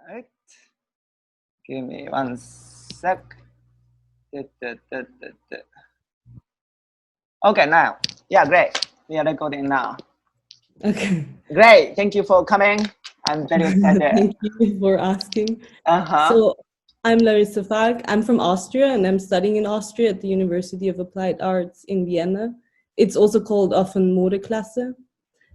Right. Give me one sec. Okay, now. Yeah, great. We are recording now. Okay. Great. Thank you for coming. I'm very excited. Thank you for asking. Uh-huh. So I'm Larissa Falk. I'm from Austria and I'm studying in Austria at the University of Applied Arts in Vienna. It's also called often Modeklasse.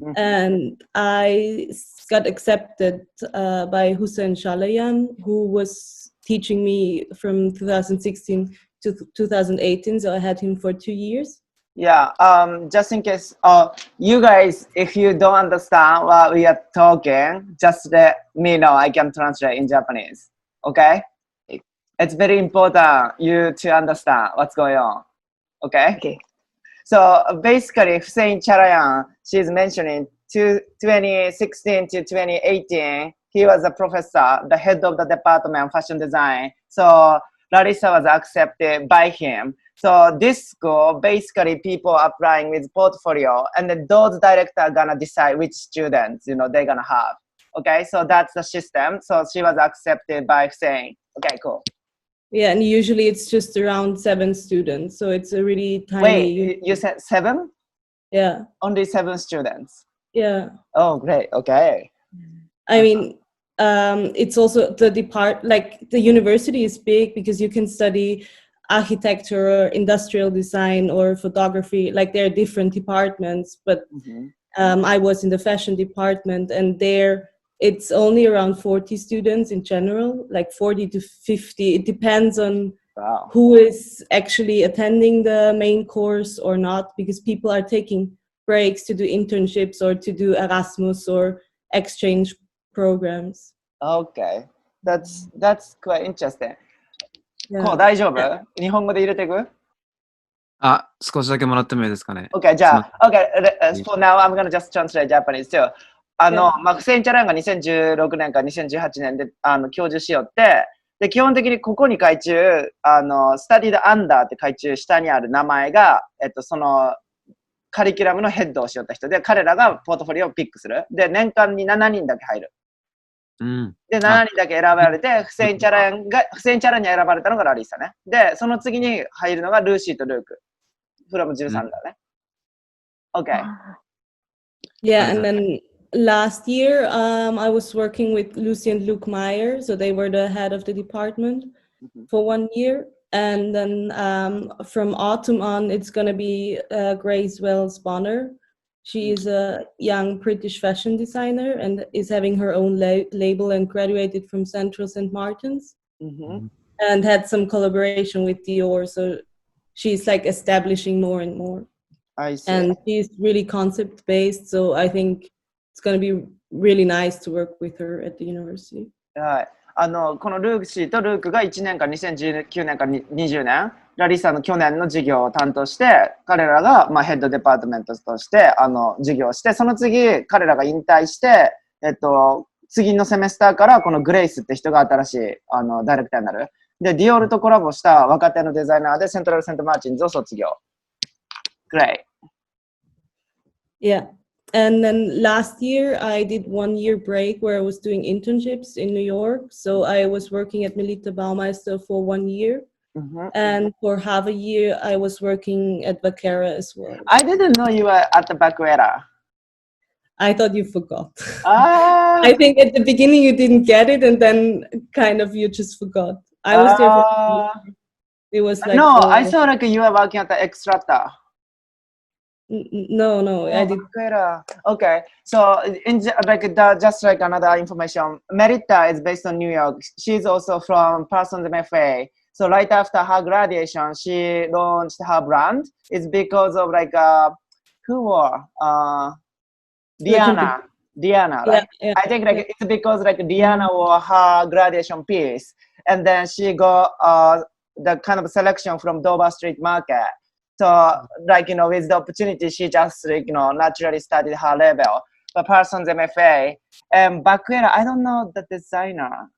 Mm-hmm. And I got accepted by Hussein Chalayan, who was teaching me from 2016 to 2018. So I had him for 2 years. Yeah, just in case, you guys, if you don't understand what we are talking, just let me know. I can translate in Japanese. Okay? It's very important you to understand what's going on. Okay? Okay. So basically, Hussein Chalayan, she's mentioning 2016 to 2018, he was a professor, the head of the department of fashion design. So Larissa was accepted by him. So this school, basically people applying with portfolio, and then those directors are gonna decide which students, they're gonna have. Okay, so that's the system. So she was accepted by Hussein. Okay, cool. Yeah, and usually it's just around 7 students, so it's a really tiny. Wait, you said 7? Yeah. Only 7 students. Yeah. Oh, great. Okay. I mean, it's also the the university is big because you can study architecture, or industrial design, or photography. Like there are different departments, but I was in the fashion department, and there it's only around 40 students in general, like 40 to 50. It depends on who is actually attending the main course or not, because people are taking breaks to do internships or to do Erasmus or exchange programs. Okay, that's quite interesting. Yeah. こう大丈夫？日本語で入れていく？少しだけもらってもいいですかね。Okay, じゃあ、Okay, for now I'm gonna just translate Japanese too. フセインチャラヤンが2016年から2018年で教授しよって、で、基本的にここに書い中、スタディーアンダーって書い中下にある名前が、そのカリキュラムのヘッドをしよった人で、彼らがポートフォリオをピックする。で、年間に7人だけ入る。で、7人だけ選ばれて、フセインチャラヤンに選ばれたのがラリッサね。で、その次に入るのがルーシーとルーク。from 13だね。Okay. Yeah, and then last year, I was working with Lucy and Luke Meyer, so they were the head of the department for 1 year. And then from autumn on, it's going to be Grace Wells Bonner. She is a young British fashion designer and is having her own label and graduated from Central St. Martin's and had some collaboration with Dior. So she's like establishing more and more. I see. And she's really concept based. So I think it's going to be really nice to work with her at the university. はい。このルークシーとルークが1年間2019年から20年ラリッサの去年の授業を担当して彼らが、ヘッドデパートメントとして授業をしてその次彼らが引退して次のセメスターからこのグレイスって人が新しいダイレクターになるでディオールとコラボした若手のデザイナーでセントラルセントマーチンズを卒業 Great Yeah. And then last year, I did 1 year break where I was doing internships in New York. So I was working at Melita Baumeister for 1 year. And for half a year, I was working at Vaquera as well. I didn't know you were at the Vaquera. I thought you forgot. I think at the beginning you didn't get it, and then kind of you just forgot. I was there for 1 year. It was like... No, I saw like you were working at the Extrata. No, I did. Okay, so just like another information, Merita is based on New York. She's also from Parsons MFA. So right after her graduation, she launched her brand. It's because of who wore Diana, right? Yeah. I think it's because Diana wore her graduation piece, and then she got the kind of selection from Dover Street Market. So, with the opportunity, she just, naturally studied her level. But Parsons MFA and Vaquera, I don't know the designer.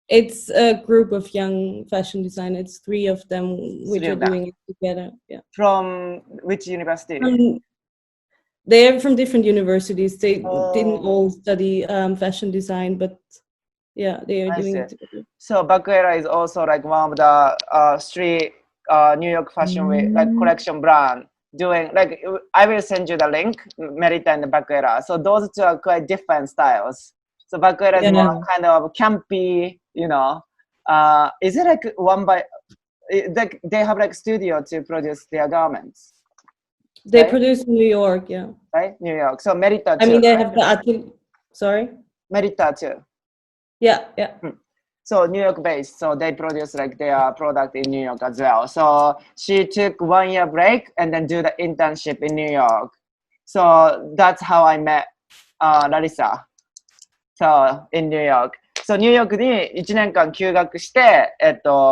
It's a group of young fashion designers. It's 3 of them which are doing it together. Yeah. From which university? They're from different universities. They didn't all study fashion design, but Yeah, they are I doing see. it together. So Bakuera is also like one of the street New York fashion week, like collection brand doing like I will send you the link, Merita and Bakuera. So those two are quite different styles. So Bakuera is more kind of campy, you know. Is it like one by like they have like studio to produce their garments? They produce in New York, yeah. Right, New York. So Merita too. I mean, they have the atelier. Sorry. Merita too. Yeah, yeah. So New York based, so they produce like their product in New York as well. So she took 1 year break and then do the internship in New York. So that's how I met Larissa. So in New York. So ニューヨークに1年間休学して、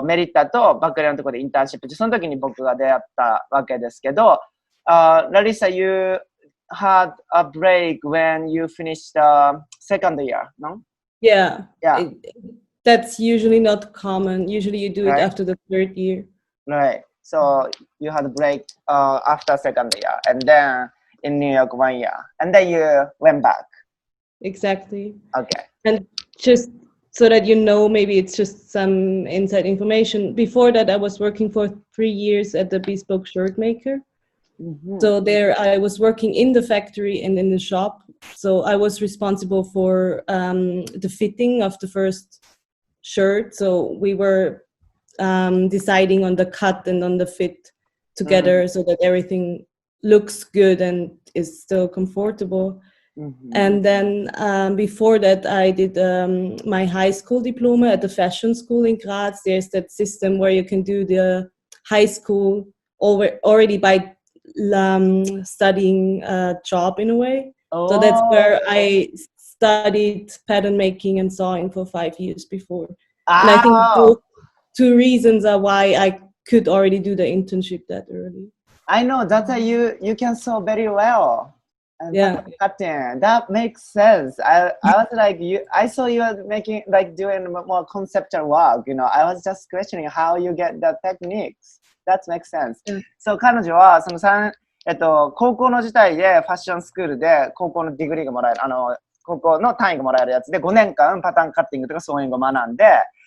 メリッタとバクレのところでインターンシップして、その時に僕が出会ったわけですけど、Larissa, you had a break when you finished the second year, no? Yeah. Yeah. That's usually not common. Usually you do it after the third year. Right. So you had a break after second year and then in New York 1 year. And then you went back. Exactly. Okay. And just so that you know, maybe it's just some inside information. Before that, I was working for 3 years at the bespoke shirt maker. So there I was working in the factory and in the shop. So I was responsible for the fitting of the first shirt. So we were deciding on the cut and on the fit together so that everything looks good and is still comfortable. And then before that, I did my high school diploma at the fashion school in Graz. There's that system where you can do the high school already by studying a job in a way. So that's where I studied pattern making and sewing for 5 years before. And I think those 2 reasons are why I could already do the internship that early. I know that you can sew very well. And cutting, that makes sense. I was like I saw you were making like doing more conceptual work, you know. I was just questioning how you get the techniques. That makes sense. So 彼女はその高校の時代でファッションスクールで高校のディグリーがもらえる高校の単位がもらえるやつで5年間パターンカッティングとかソーイングを学んで、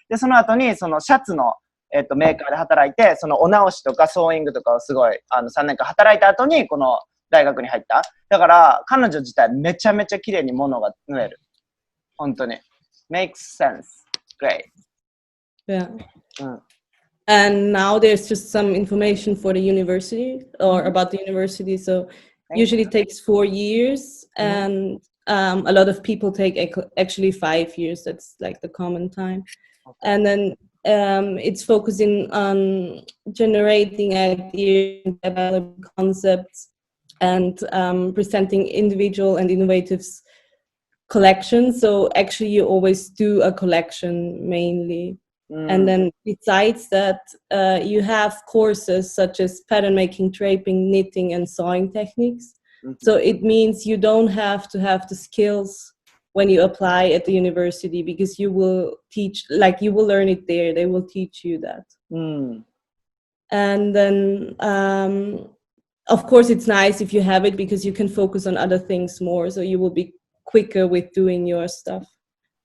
でその後にそのシャツのメーカーで働いて、そのお直しとかソーイングとかをすごい3年間働いた後にこの大学に入った。だから彼女自体めちゃめちゃ綺麗に物が縫える。本当に。Makes sense. Great. Yeah. And now there's just some information for the university or about the university. So usually it takes 4 years and a lot of people take actually 5 years. That's like the common time. And then it's focusing on generating ideas, developing concepts, and presenting individual and innovative collections. So actually you always do a collection mainly. And then besides that, you have courses such as pattern making, draping, knitting, and sewing techniques. So it means you don't have to have the skills when you apply at the university because you will you will learn it there. They will teach you that. And then, of course, it's nice if you have it because you can focus on other things more. So you will be quicker with doing your stuff.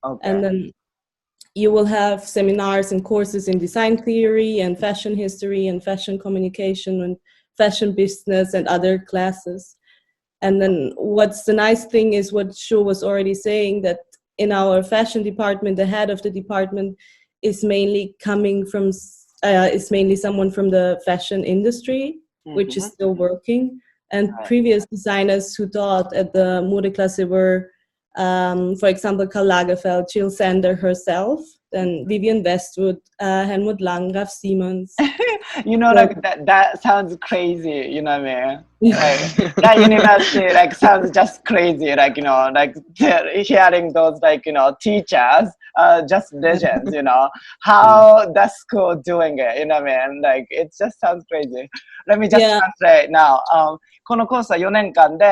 Okay. And then you will have seminars and courses in design theory and fashion history and fashion communication and fashion business and other classes. And then what's the nice thing is what Sho was already saying, that in our fashion department, the head of the department is mainly coming from, is mainly someone from the fashion industry, which is still working. And previous designers who taught at the Modeklasse were, for example, Karl Lagerfeld, Jill Sander herself, then Vivian Westwood, Helmut Lang, Raf Simons. You know, like that sounds crazy, you know what I mean? Like, that university like sounds just crazy, like, you know, like hearing those like, you know, teachers, just legends, you know, how that school doing it, you know what I mean? Like, it just sounds crazy. Let me just translate now. このコースは4年間で、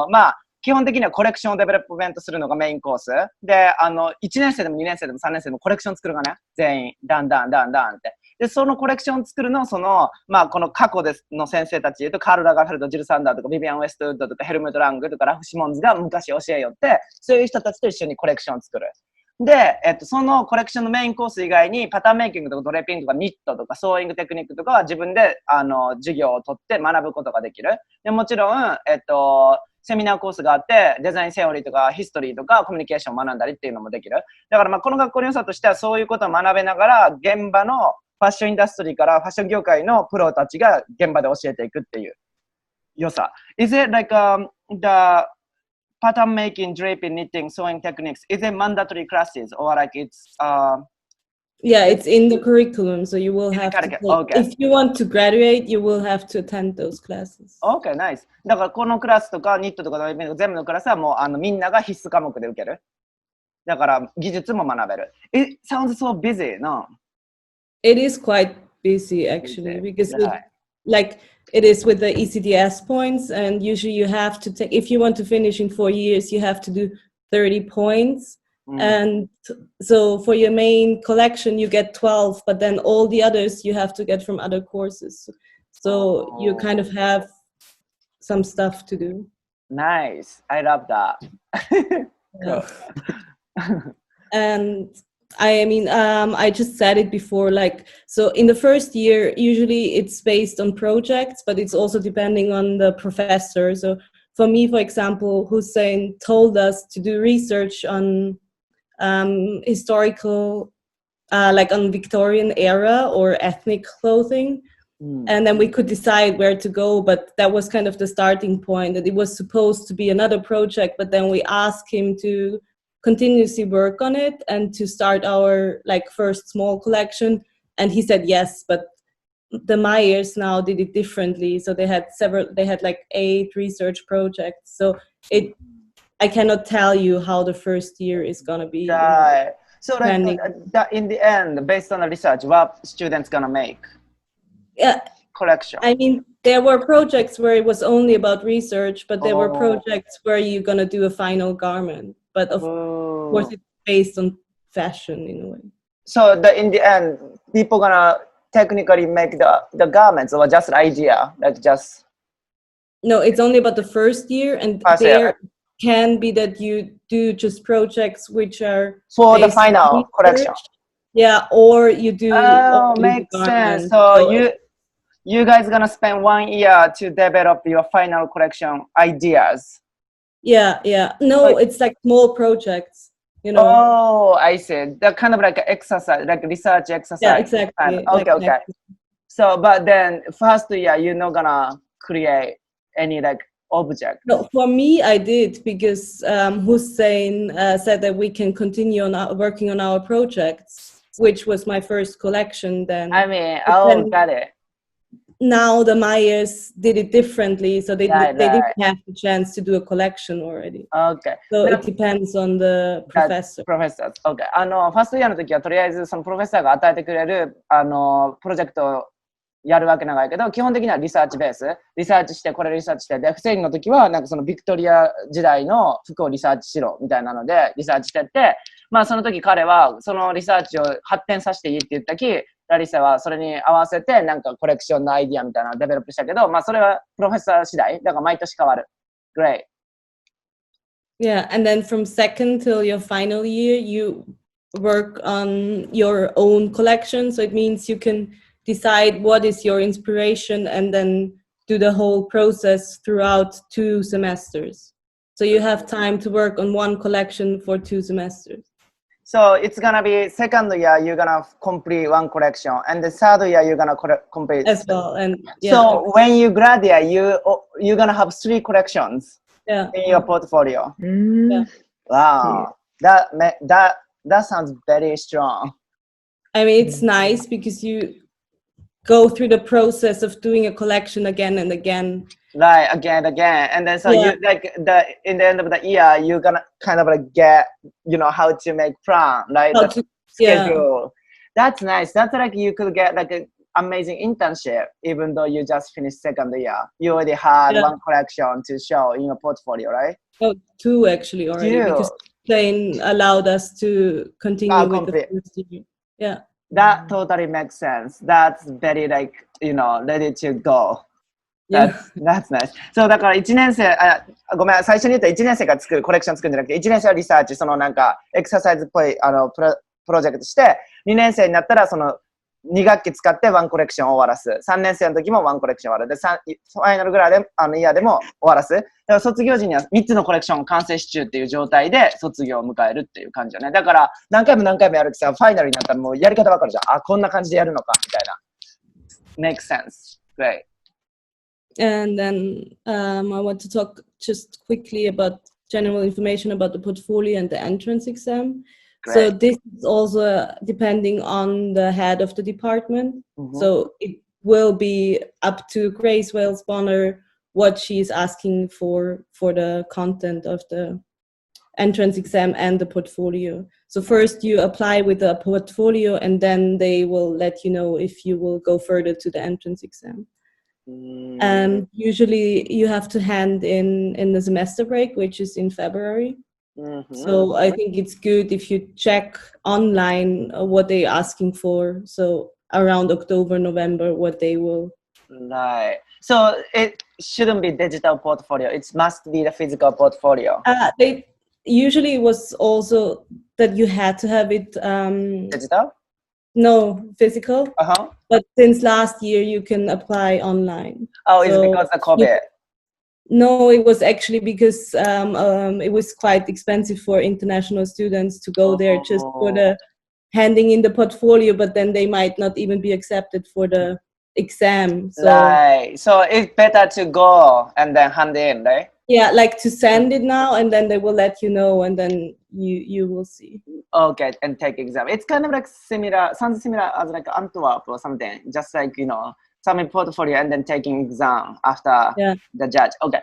まあ、基本的にはコレクションをデベロップメントするのがメインコース。で、1年生でも2年生でも3年生でもコレクション作るがね、全員、ダンダンダンダンって。で、そのコレクションを作るのを、まあ、この過去の先生たちで言うと、カールラガーフェルド、ジルサンダーとか、ビビアン・ウエストウッドとか、ヘルムト・ラングとか、ラフシモンズが昔教えよって、そういう人たちと一緒にコレクションを作る。で、そのコレクションのメインコース以外にパターンメイキングとかドレッピングとかニットとかソーイングテクニックとかは自分で授業を取って学ぶことができる。でもちろん、セミナーコースがあってデザインセオリーとかヒストリーとかコミュニケーションを学んだりっていうのもできる。だからこの学校の良さとしてはそういうことを学べながら現場のファッションインダストリーからファッション業界のプロたちが現場で教えていくっていう良さ。Is it like the pattern making, draping, knitting, sewing techniques? Is it mandatory classes or like it's Yeah, it's in the curriculum, so you will have to okay. If you want to graduate, you will have to attend those classes. Okay, nice. だからこのクラスとかニットとかドレッピング全部のクラスはもうみんなが必須科目で受ける。だから技術も学べる。It sounds so busy, no? It is quite busy actually because like it is with the ECDS points, and usually you have to take, if you want to finish in 4 years, you have to do 30 points. And so for your main collection, you get 12, but then all the others you have to get from other courses. So you kind of have some stuff to do. Nice. I love that. And I mean, I just said it before, like, so in the first year, usually it's based on projects, but it's also depending on the professor. So for me, for example, Hussein told us to do research on historical, like on Victorian era or ethnic clothing. And then we could decide where to go, but that was kind of the starting point, that it was supposed to be another project, but then we asked him to continuously work on it and to start our like first small collection, and he said yes, but the Myers now did it differently, so they had like 8 research projects, so I cannot tell you how the first year is gonna be. Right. So like, in the end, based on the research, what students gonna make? Yeah. Collection. I mean, there were projects where it was only about research, but there were projects where you're gonna do a final garment. But of course, it's based on fashion in a way. So in the end, people gonna technically make the garments, or just idea, like just? No, it's only about the first year, and can be that you do just projects which are for the final collection. Yeah, or you do. Oh, makes sense. So you guys gonna spend 1 year to develop your final collection ideas. Yeah. No, it's like small projects, you know. Oh, I see. They're kind of like an exercise, like research exercise. Yeah, exactly. Okay. So, but then first year, you're not gonna create any like object. No, for me, I did, because Hussein said that we can continue on working on our projects, which was my first collection then. I mean, got it. Now the Myers did it differently, so they didn't have the chance to do a collection already. Okay. So it depends on the professor. Professors. Okay. ファーストイヤーの時はとりあえずそのプロフェッサーが与えてくれるプロジェクトをやるわけ長いけど、基本的にはリサーチベース、リサーチしてこれリサーチして、でフセインの時はなんかそのビクトリア時代の服をリサーチしろみたいなのでリサーチしてって、まあその時彼はそのリサーチを発展させていいって言ったき、ラリサはそれに合わせてなんかコレクションのアイディアみたいなのをデベロップしたけど、まあそれはプロフェッサー次第だから毎年変わる。Great. Yeah, and then from second till your final year, you work on your own collection. So it means you can decide what is your inspiration and then do the whole process throughout 2 semesters. So you have time to work on one collection for 2 semesters. So it's gonna be second year you're gonna complete one collection, and the third year you're gonna complete as well. And so when you graduate, you're gonna have 3 collections in your portfolio. Yeah. Wow, that sounds very strong. I mean, it's nice because you go through the process of doing a collection again and again. Right, again, and then so you like in the end of the year you're gonna kind of like get how to make plan, right? Schedule. That's nice. That's like you could get like an amazing internship even though you just finished second year. You already had one collection to show in your portfolio, right? Oh, 2 actually already, because they allowed us to continue with the first year. Yeah. That totally makes sense. That's very like ready to go. Yeah. That's nice. そうだから1年生、ごめん、最初に言った1年生が作る、コレクション作るんじゃなくて、1年生はリサーチ、そのなんか、エクササイズっぽいプロジェクトして、2年生になったら、その2学期使ってワンコレクションを終わらす。3年生の時もワンコレクション終わる。で、ファイナルぐらいで、イヤーでも終わらす。だから卒業時には3つのコレクション完成し中っていう状態で卒業を迎えるっていう感じよね。だから、何回も何回もやるとさ、ファイナルになったらもうやり方わかるじゃん。こんな感じでやるのか、みたいな。Makes sense. Great. And then I want to talk just quickly about general information about the portfolio and the entrance exam. Great. So this is also depending on the head of the department. So it will be up to Grace Wales Bonner what she is asking for the content of the entrance exam and the portfolio. So first you apply with the portfolio and then they will let you know if you will go further to the entrance exam. And usually you have to hand in the semester break, which is in February. So I think it's good if you check online what they're asking for. So around October, November, what they will. Right. So it shouldn't be digital portfolio. It must be the physical portfolio. They usually was also that you had to have it. Digital? No, physical. But since last year, you can apply online. Oh, it's because of COVID? No, it was actually because it was quite expensive for international students to go there just for the handing in the portfolio, but then they might not even be accepted for the exam. So, right. So it's better to go and then hand in, right? Yeah, like to send it now and then they will let you know and then you will see. Okay, and take exam. It's kind of like similar, sounds similar as like Antwerp or something. Just like, submit portfolio and then taking exam after the judge. Okay.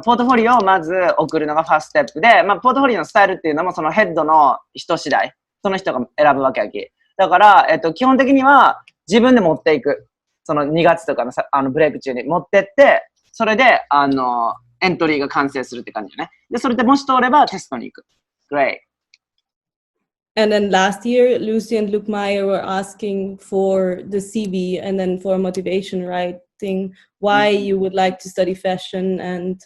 ポートフォリオをまず送るのがファーストステップで、ポートフォリオのスタイルっていうのもそのヘッドの人次第、その人が選ぶわけやき。だから、基本的には自分で持っていく。その2月とかのブレイク中に持ってって、それで、エントリーが完成するって感じよね。で、それでもし通ればテストに行く。Great. And then last year, Lucy and Luke Meyer were asking for the CV and then for motivation writing, why you would like to study fashion and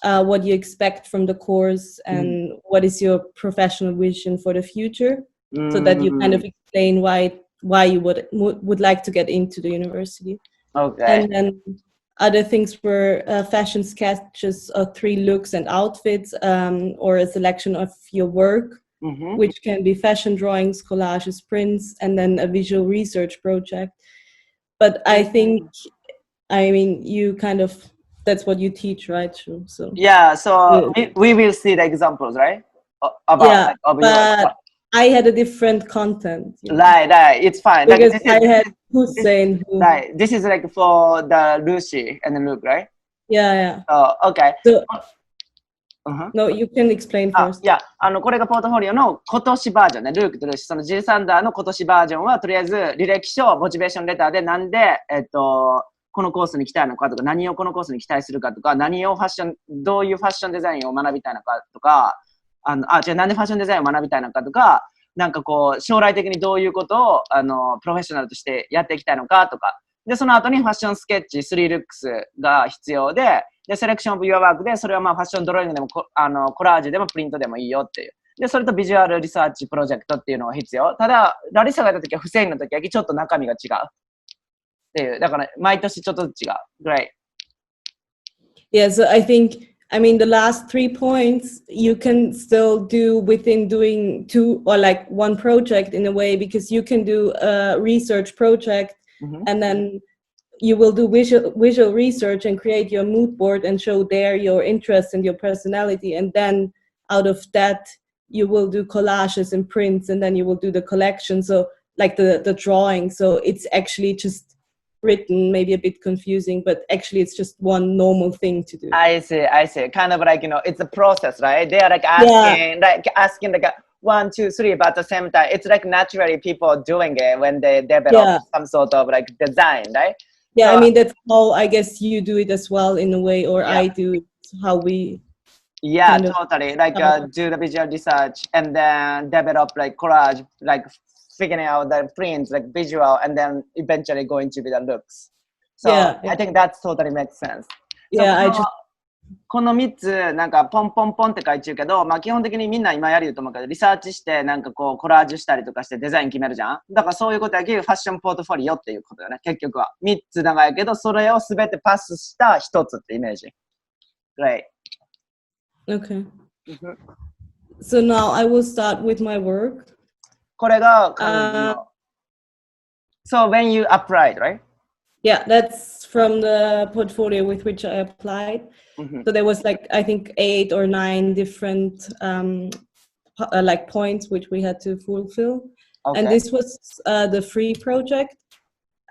what you expect from the course and what is your professional vision for the future, so that you kind of explain why you would like to get into the university. Okay. And then other things were fashion sketches of 3 looks and outfits, or a selection of your work. Which can be fashion drawings, collages, prints, and then a visual research project. But I think, you kind of, that's what you teach, right? So yeah, so we will see the examples, right? About, but I had a different content. Right, it's fine. Because I had Hussein. Right, this is like for the Lucy and the Luke, right? Yeah. Oh, okay. So, No, you can explain first. いや、これがポートフォリオの今年バージョンね。ルークとルーシー、そのジルサンダーの今年バージョンは、とりあえず履歴書、モチベーションレターでなんで、このコースに来たいのかとか、何をこのコースに期待するかとか、どういうファッションデザインを学びたいのかとか、なんでファッションデザインを学びたいのかとか、なんかこう、将来的にどういうことを、プロフェッショナルとしてやっていきたいのかとか、で、その後にファッションスケッチ、3ルックスが必要で、セレクションオブユアワークで、それはファッションドローイングでもコラージュでもプリントでもいいよっていう。で、それとビジュアルリサーチプロジェクトっていうのが必要。ただ、ラリッサがやった時はフセインの時はちょっと中身が違う。っていう。だから、毎年ちょっとずつ違う。Great. Yeah, so I think, the last 3 points you can still do within doing 2 or like 1 project in a way, because you can do a research project and then you will do visual research and create your mood board and show there your interests and your personality. And then out of that, you will do collages and prints, and then you will do the collection. So like the drawing. So it's actually just written, maybe a bit confusing, but actually it's just one normal thing to do. I see. Kind of like, it's a process, right? They are like asking like 1, 2, 3, but at the same time, it's like naturally people doing it when they develop some sort of like design, right? Yeah, that's how I guess you do it as well in a way, or I do it, how we... Yeah, totally. Like do the visual research and then develop like collage, like figuring out the prints, like visual, and then eventually going to be the looks. So Yeah, I think that's totally makes sense. Yeah, I just この3つ、なんかポンポンポンって書いてるけど、まあ基本的にみんな今やると思うけど、リサーチして、なんかこうコラージュしたりとかしてデザイン決めるじゃん。だからそういうことやけど、ファッションポートフォリオっていうことよね、結局は。3つ長いけど、それをすべてパスした1つってイメージ。Great. Okay. So now I will start with my work. これが彼女の、So when you applied, right? Yeah, that's from the portfolio with which I applied. So there was like, I think 8 or 9 different like points which we had to fulfill. Okay. And this was the free project.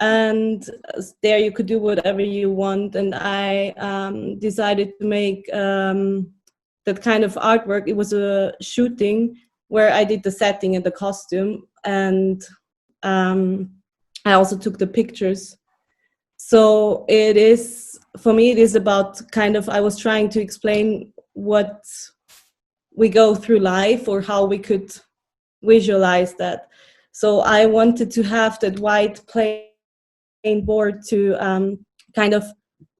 And there you could do whatever you want. And I decided to make that kind of artwork. It was a shooting where I did the setting and the costume. And I also took the pictures. So it is, for me, it is about kind of, I was trying to explain what we go through life or how we could visualize that. So I wanted to have that white plain board to kind of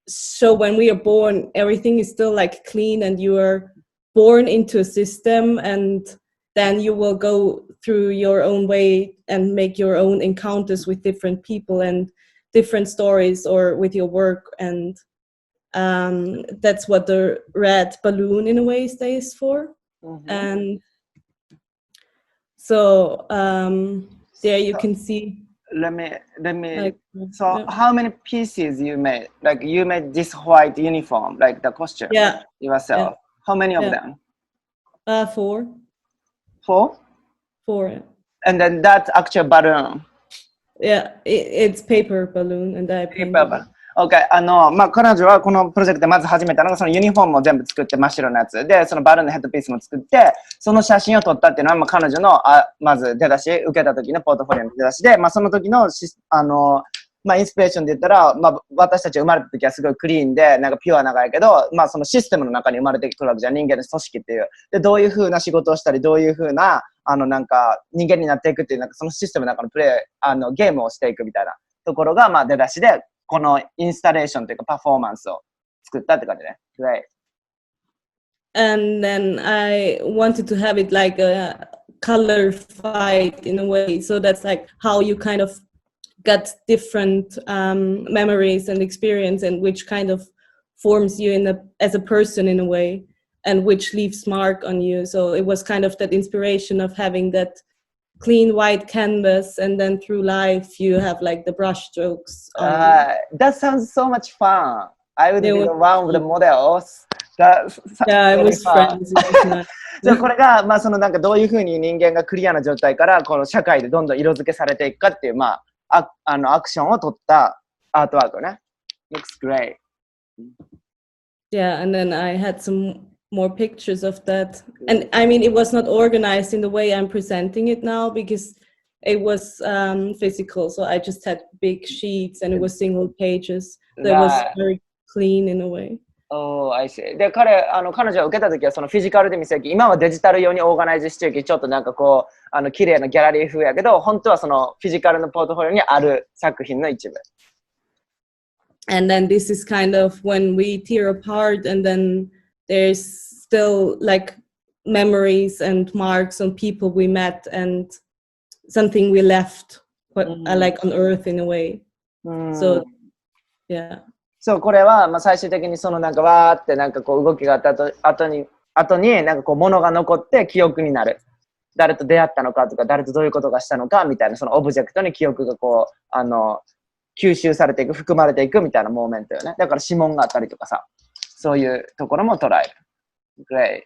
show when we are born, everything is still like clean and you are born into a system, and then you will go through your own way and make your own encounters with different people and different stories or with your work. And that's what the red balloon in a way stays for. And so there you can see. Let me. Like, So yeah. how many pieces you made? Like you made this white uniform, like the costume. Yeah. Yourself. Yeah. How many of Yeah. them? 4. 4? 4. And then that actual balloon. Yeah, it's paper balloon, and I painted it. OK。まあ、彼女はこのプロジェクトでまず始めたのが、そのユニフォームを全部作って、真っ白なやつ。で、そのバルーンのヘッドピースも作って、その写真を撮ったっていうのは、まあ、彼女の、まず出だし、受けた時のポートフォリオの出だしで、まあ、その時のまあ、インスピレーションで言ったら、まあ、私たち生まれた時はすごいクリーンで、なんかピュアながやけど、まあ、そのシステムの中に生まれてくるわけじゃん、人間の組織っていう。で、どういう風な仕事をしたり、どういう風な、なんか、人間になっていくっていう、なんかそのシステムの中のゲームをしていくみたいなところが、まあ、出だしで、このインスタレーションというか、パフォーマンスを作ったって感じね。Great. And then I wanted to have it like a color fight in a way. So that's like how you kind of got different memories and experience, and which kind of forms you as a person in a way, and which leaves mark on you. So it was kind of that inspiration of having that clean white canvas, and then through life you have like the brush strokes. That sounds so much fun. I would be the one with the models. Yeah, I was friends. じゃあこれが、まあ、そのなんかどういうふうに人間がクリアな状態からこの社会でどんどん色付けされていくかっていう、まあ、アクションを取ったアートワークね。Looks great. Yeah, and then I had some more pictures of that. And I mean, it was not organized in the way I'm presenting it now, because it was physical. So I just had big sheets and it was single pages. So it was very clean in a way. Oh, I see. で、彼女が受けた時はそのフィジカルで見せるけど、今はデジタル用にオーガナイズしてるけど、ちょっとなんかこう、綺麗なギャラリー風やけど、本当はそのフィジカルのポートフォリオにある作品の一部。And then this is kind of when we tear apart, and then there's still like memories and marks on people we met and something we left, like on earth in a way. So, yeah. そう、これは、まあ、最終的にそのなんかわーってなんかこう動きがあった後になんかこう物が残って記憶になる。誰と出会ったのかとか、誰とどういうことがしたのかみたいな、そのオブジェクトに記憶がこう、吸収されていく、含まれていくみたいなモーメントよね。だから指紋があったりとかさ、そういうところも捉える。Great.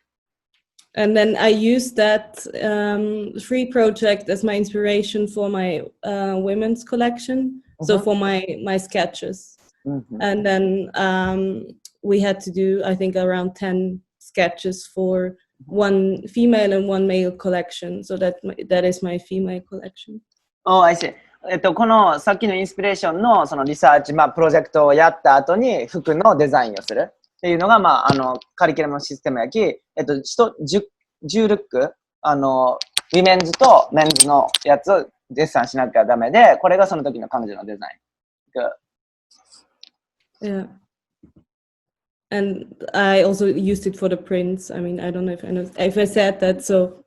And then I used that free project as my inspiration for my women's collection. So for my sketches. And then we had to do, I think, around 10 sketches for one female and one male collection. So that is my female collection. Oh, I see. このさっきのインスピレーションのそのリサーチ、まあ、プロジェクトをやった後に服のデザインをするっていうのが、まあ、カリキュラムのシステムやき、10ルック、ウィメンズとメンズのやつをデッサンしなきゃダメで、これがその時の彼女のデザイン。Yeah. And I also used it for the prints. I mean, I don't know if I said that. So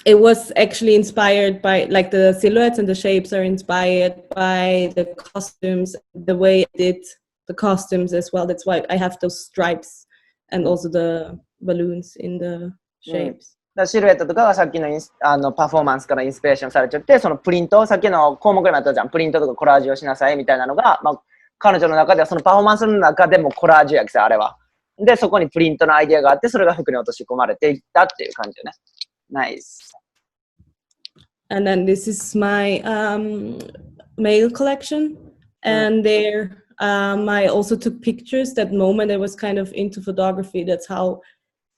it was actually inspired by, like, the silhouettes and the shapes are inspired by the costumes, the way I did the costumes as well. That's why I have those stripes and also the balloons in the shapes. シルエットとかがさっきのパフォーマンスからインスピレーションされちゃって、そのプリント、さっきの項目になったじゃん。プリントとかコラージュをしなさいみたいなのが、まあ、彼女の中ではそのパフォーマンスの中でもコラージュやきさ、あれは。で、そこにプリントのアイディアがあって、それが服に落とし込まれていったっていう感じよね。ナイス。And then this is my mail collection. And there I also took pictures. That moment I was kind of into photography. That's how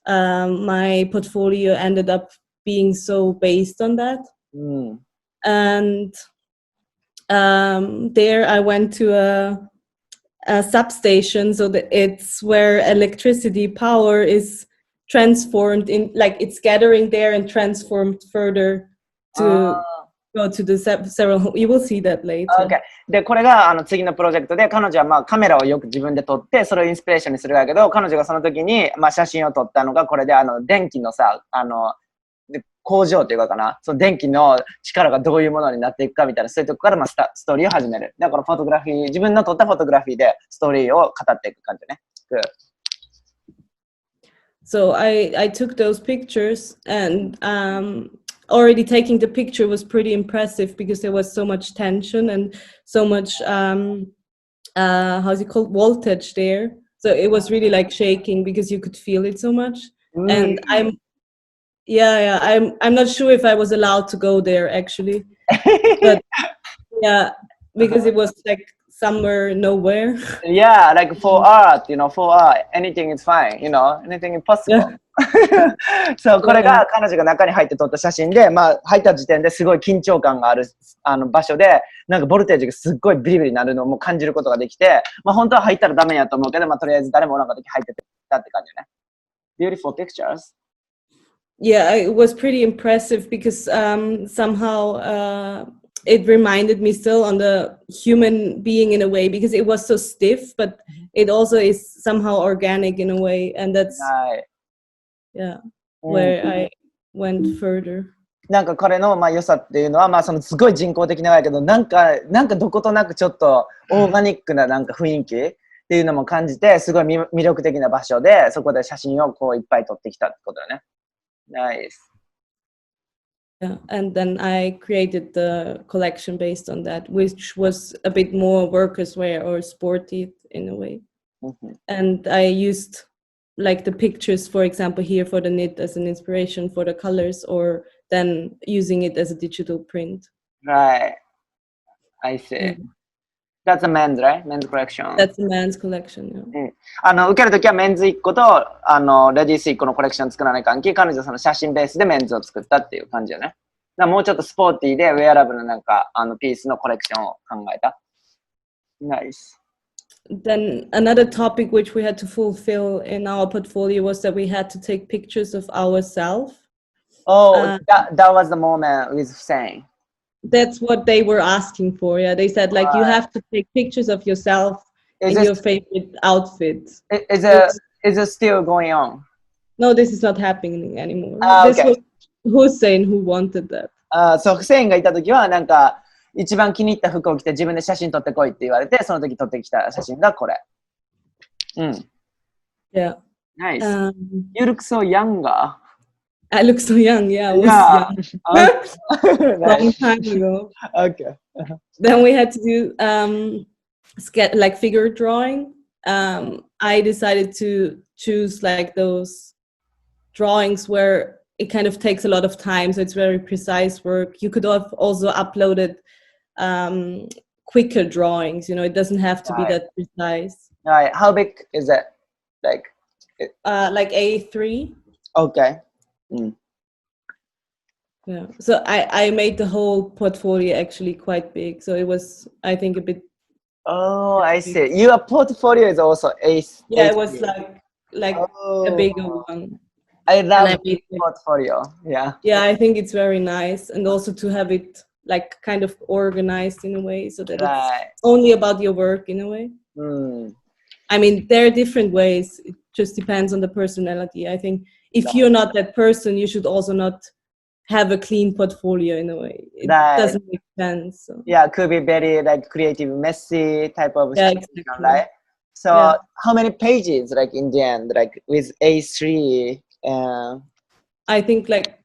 my portfolio ended up being so based on that. And there I went to a substation, so that it's where electricity power is transformed in, like, it's gathering there and transformed further to go to the several. You will see that later. Okay. で、これが次のプロジェクトで、彼女はまあカメラをよく自分で撮って、それをインスピレーションにするわけど、彼女がその時にまあ写真を撮ったのがこれで、電気のさ、工場っていうかな、その電気の力がどういうものになっていくかみたいな、そういうとこからまあストーリーを始める。だからフォトグラフィー、自分の撮ったフォトグラフィーでストーリーを語っていく感じね。Good. So I took those pictures, and already taking the picture was pretty impressive because there was so much tension and so much how's it called, voltage there. So it was really like shaking because you could feel it so much. And I'm not sure if I was allowed to go there actually, but yeah, because it was like somewhere nowhere. Yeah, like for art, for art, anything is fine, anything is possible. そう、これが彼女が中に入って撮った写真で、まあ入った時点ですごい緊張感がある場所で、なんかボルテージがすっごいビリビリになるのをもう感じることができて、まあ本当は入ったらダメやと思うけど、まあとりあえず誰もおらんかった時入ってたって感じね。Beautiful pictures. Yeah, it was pretty impressive because somehow it reminded me still on the human being in a way, because it was so stiff, but it also is somehow organic in a way, and that's where I went further. なんか彼のまあ良さっていうのは、まあそのすごい人工的なやけど、なんかどことなくちょっとオーガニックななんか雰囲気っていうのも感じて、すごい魅力的な場所で、そこで写真をこういっぱい撮ってきたってことだね。Nice. Yeah, and then I created the collection based on that, which was a bit more workers' wear or sporty in a way. And I used like the pictures, for example, here for the knit as an inspiration for the colors, or then using it as a digital print. Right. I see. That's a men's, right? Men's collection. That's a men's collection, yeah. 受けるときはメンズ1個とレディース1個のコレクション作らない関係、彼女はその写真ベースでメンズを作ったっていう感じよね。だからもうちょっとスポーティーでウェアラブルななんかピースのコレクションを考えた。Nice. Then another topic which we had to fulfill in our portfolio was that we had to take pictures of ourselves. Oh, that was the moment with saying. That's what they were asking for. Yeah, they said like you have to take pictures of yourself in your favorite outfit. Is it still going on? No, this is not happening anymore. This Okay. was Hussein who wanted that. そう、フセインがいた時はなんか一番気に入った服を着て自分で写真撮ってこいって言われて、その時撮ってきた写真がこれ。Yeah. Nice. You look so younger. I look so young. Yeah, I was young. Long time ago. Okay. Then we had to do like figure drawing. I decided to choose like those drawings where it kind of takes a lot of time, so it's very precise work. You could have also uploaded quicker drawings. It doesn't have to be that precise. Right. How big is it? Like A3. Okay. Yeah. So I made the whole portfolio actually quite big. So it was, I think, a bit. Oh, I see. Your portfolio is also A3. Yeah, it was like a bigger one. I love the portfolio. Yeah. Yeah, I think it's very nice, and also to have it like kind of organized in a way so that Right. it's only about your work in a way. I mean, there are different ways. It just depends on the personality. I think if you're not that person, you should also not have a clean portfolio in a way. It doesn't make sense. So. Yeah, could be very like creative, messy type of situation, exactly. right? So how many pages like in the end, like with A3? I think like,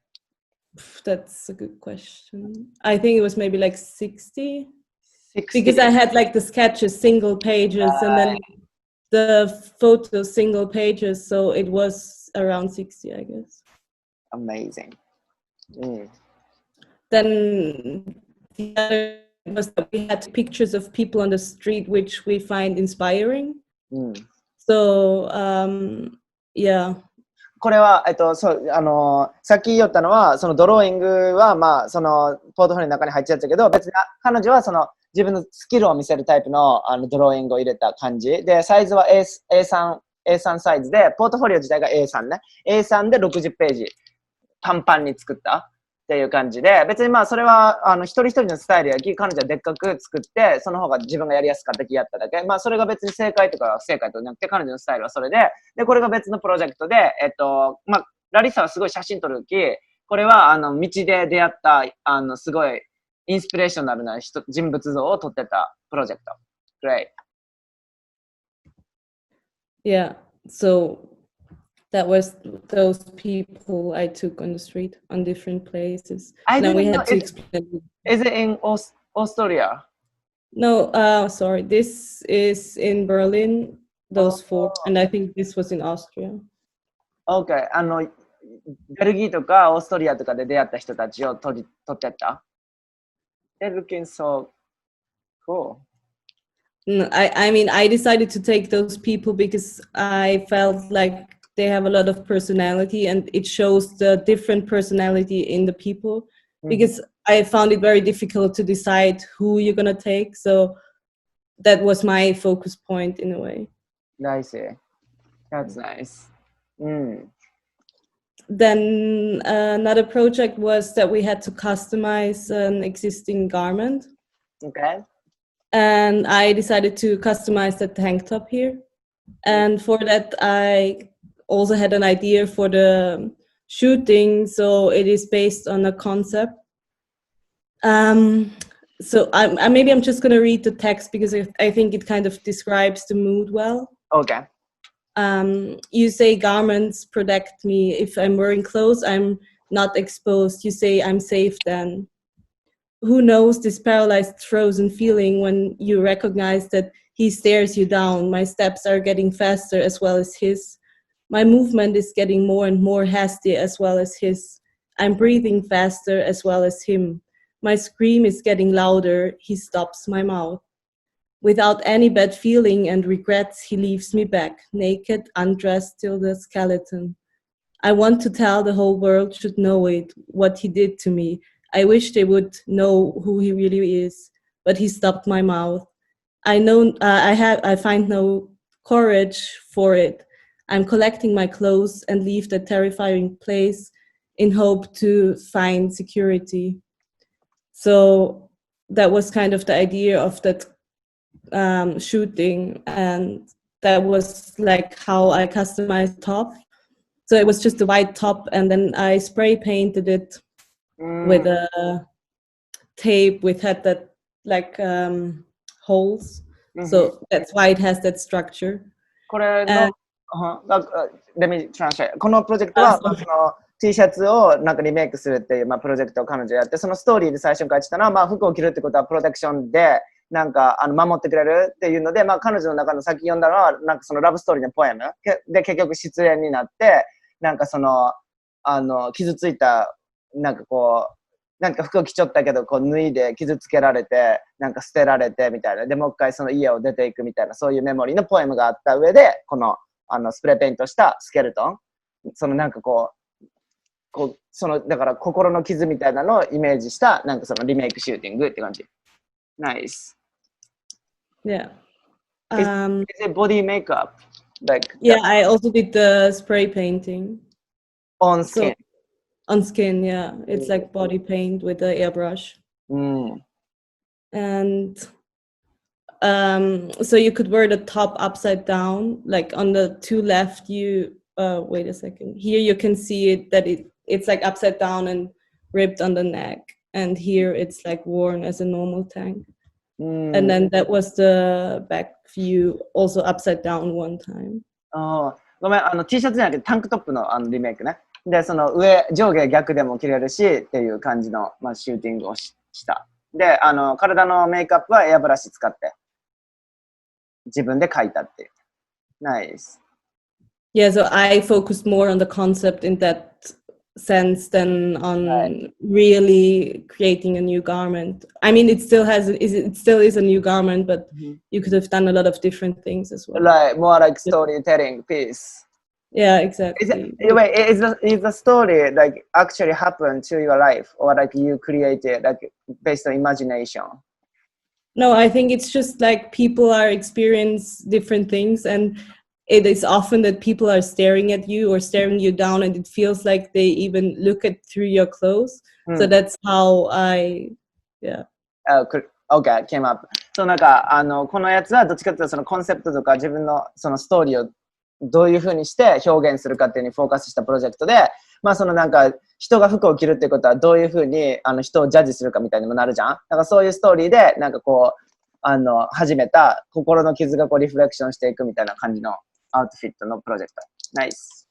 that's a good question. I think it was maybe like 60. Because I had like the sketches, single pages, and then the photos, single pages. So it was around 60, I guess. Amazing. Then the other was that we had pictures of people on the street, which we find inspiring. So, yeah. これは、そう、さっき言ったのは、そのドローイングは、まあ、その、ポートフォリオの中に入っちゃったけど、別に彼女はその、自分のスキルを見せるタイプの、ドローイングを入れた感じ。で、サイズは A3 サイズで、ポートフォリオ自体が A3 ね。A3 で60ページ、パンパンに作ったっていう感じで、別にまあ、それは、一人一人のスタイルやき、彼女はでっかく作って、その方が自分がやりやすかったきやっただけ。まあ、それが別に正解とか不正解とかじゃなくて、彼女のスタイルはそれで、で、これが別のプロジェクトで、まあ、ラリッサはすごい写真撮るき、これは、道で出会った、すごい、インスピレーショナルな人物像を撮ってたプロジェクト。Great. Yeah, so that was those people I took on the street on different places. Then we had to explain. Is it in Austria? No, sorry. This is in Berlin, those four. And I think this was in Austria. Okay. ベルギーとかオーストリアとかで出会った人たちを撮ってった They're looking so cool. No, I mean, I decided to take those people because I felt like they have a lot of personality and it shows the different personality in the people. Because I found it very difficult to decide who you're going to take. So that was my focus point in a way. I see. That's nice. Then another project was that we had to customize an existing garment. Okay. And I decided to customize the tank top here. And for that, I also had an idea for the shooting. So it is based on a concept. So maybe I'm just going to read the text because I think it kind of describes the mood well. Okay. You say garments protect me. If I'm wearing clothes, I'm not exposed. You say I'm safe then. Who knows this paralyzed, frozen feeling when you recognize that he stares you down. My steps are getting faster as well as his. My movement is getting more and more hasty as well as his. I'm breathing faster as well as him. My scream is getting louder. He stops my mouth. Without any bad feeling and regrets, he leaves me back, naked, undressed till the skeleton. I want to tell the whole world should know it, what he did to me. I wish they would know who he really is, but he stopped my mouth. I know I find no courage for it. I'm collecting my clothes and leave that terrifying place in hope to find security. So that was kind of the idea of that shooting, and that was like how I customized the top. So it was just a white top, and then I spray painted it with a tape which had that like holes. So that's why it has that structure. これの、Let me translate. このプロジェクトは、その T シャツをなんかリメイクするっていう、まあ、プロジェクトを彼女やって、そのストーリーで最初に書いてたのは、まあ、服を着るってことはプロテクションで、なんか守ってくれるっていうので、まあ、彼女の中のさっき読んだのは、なんかそのラブストーリーのポエムで結局失恋になって、なんかその、傷ついた、なんかこう、なんか服を着ちゃったけど、こう脱いで傷つけられて、なんか捨てられてみたいな。で、もう一回その家を出ていくみたいな、そういうメモリーのポエムがあった上で、この、スプレーペイントしたスケルトン。そのなんかこう、その、だから心の傷みたいなのをイメージした、なんかそのリメイクシューティングって感じ。Nice. Yeah. Is it body makeup? Like yeah, I also did the spray painting. On skin? On skin, yeah. It's like body paint with the airbrush. And so you could wear the top upside down, like on the two left, wait a second. Here you can see it, that it's like upside down and ribbed on the neck. And here it's like worn as a normal tank. And then that was the back view, also upside down one time. ごめん、T シャツじゃなくてタンクトップのリメイクね。で、その上下逆でも着れるしっていう感じの、シューティングをした。で、体のメイクアップはエアブラシ使って自分で描いたっていう。Nice. Yeah, so I focused more on the concept in that sense than on really creating a new garment. I mean, it still is a new garment, but you could have done a lot of different things as well. Like more like storytelling piece. Yeah, exactly. Is the story like actually happened to your life, or like you created like based on imagination? No, I think it's just like people are experience different things, and it is often that people are staring at you or staring you down, and it feels like they even look at through your clothes. So that's how Okay, came up. そうなんかこのやつはどっちかというとそのコンセプトとか自分のそのストーリーをどういう風にして表現するかっていうのにフォーカスしたプロジェクトで、そのなんか人が服を着るっていうことはどういう風に人をジャッジするかみたいにもなるじゃん。だからそういうストーリーでなんかこう始めた心の傷がこうリフレクションしていくみたいな感じのアウトフィットのプロジェクト。Nice.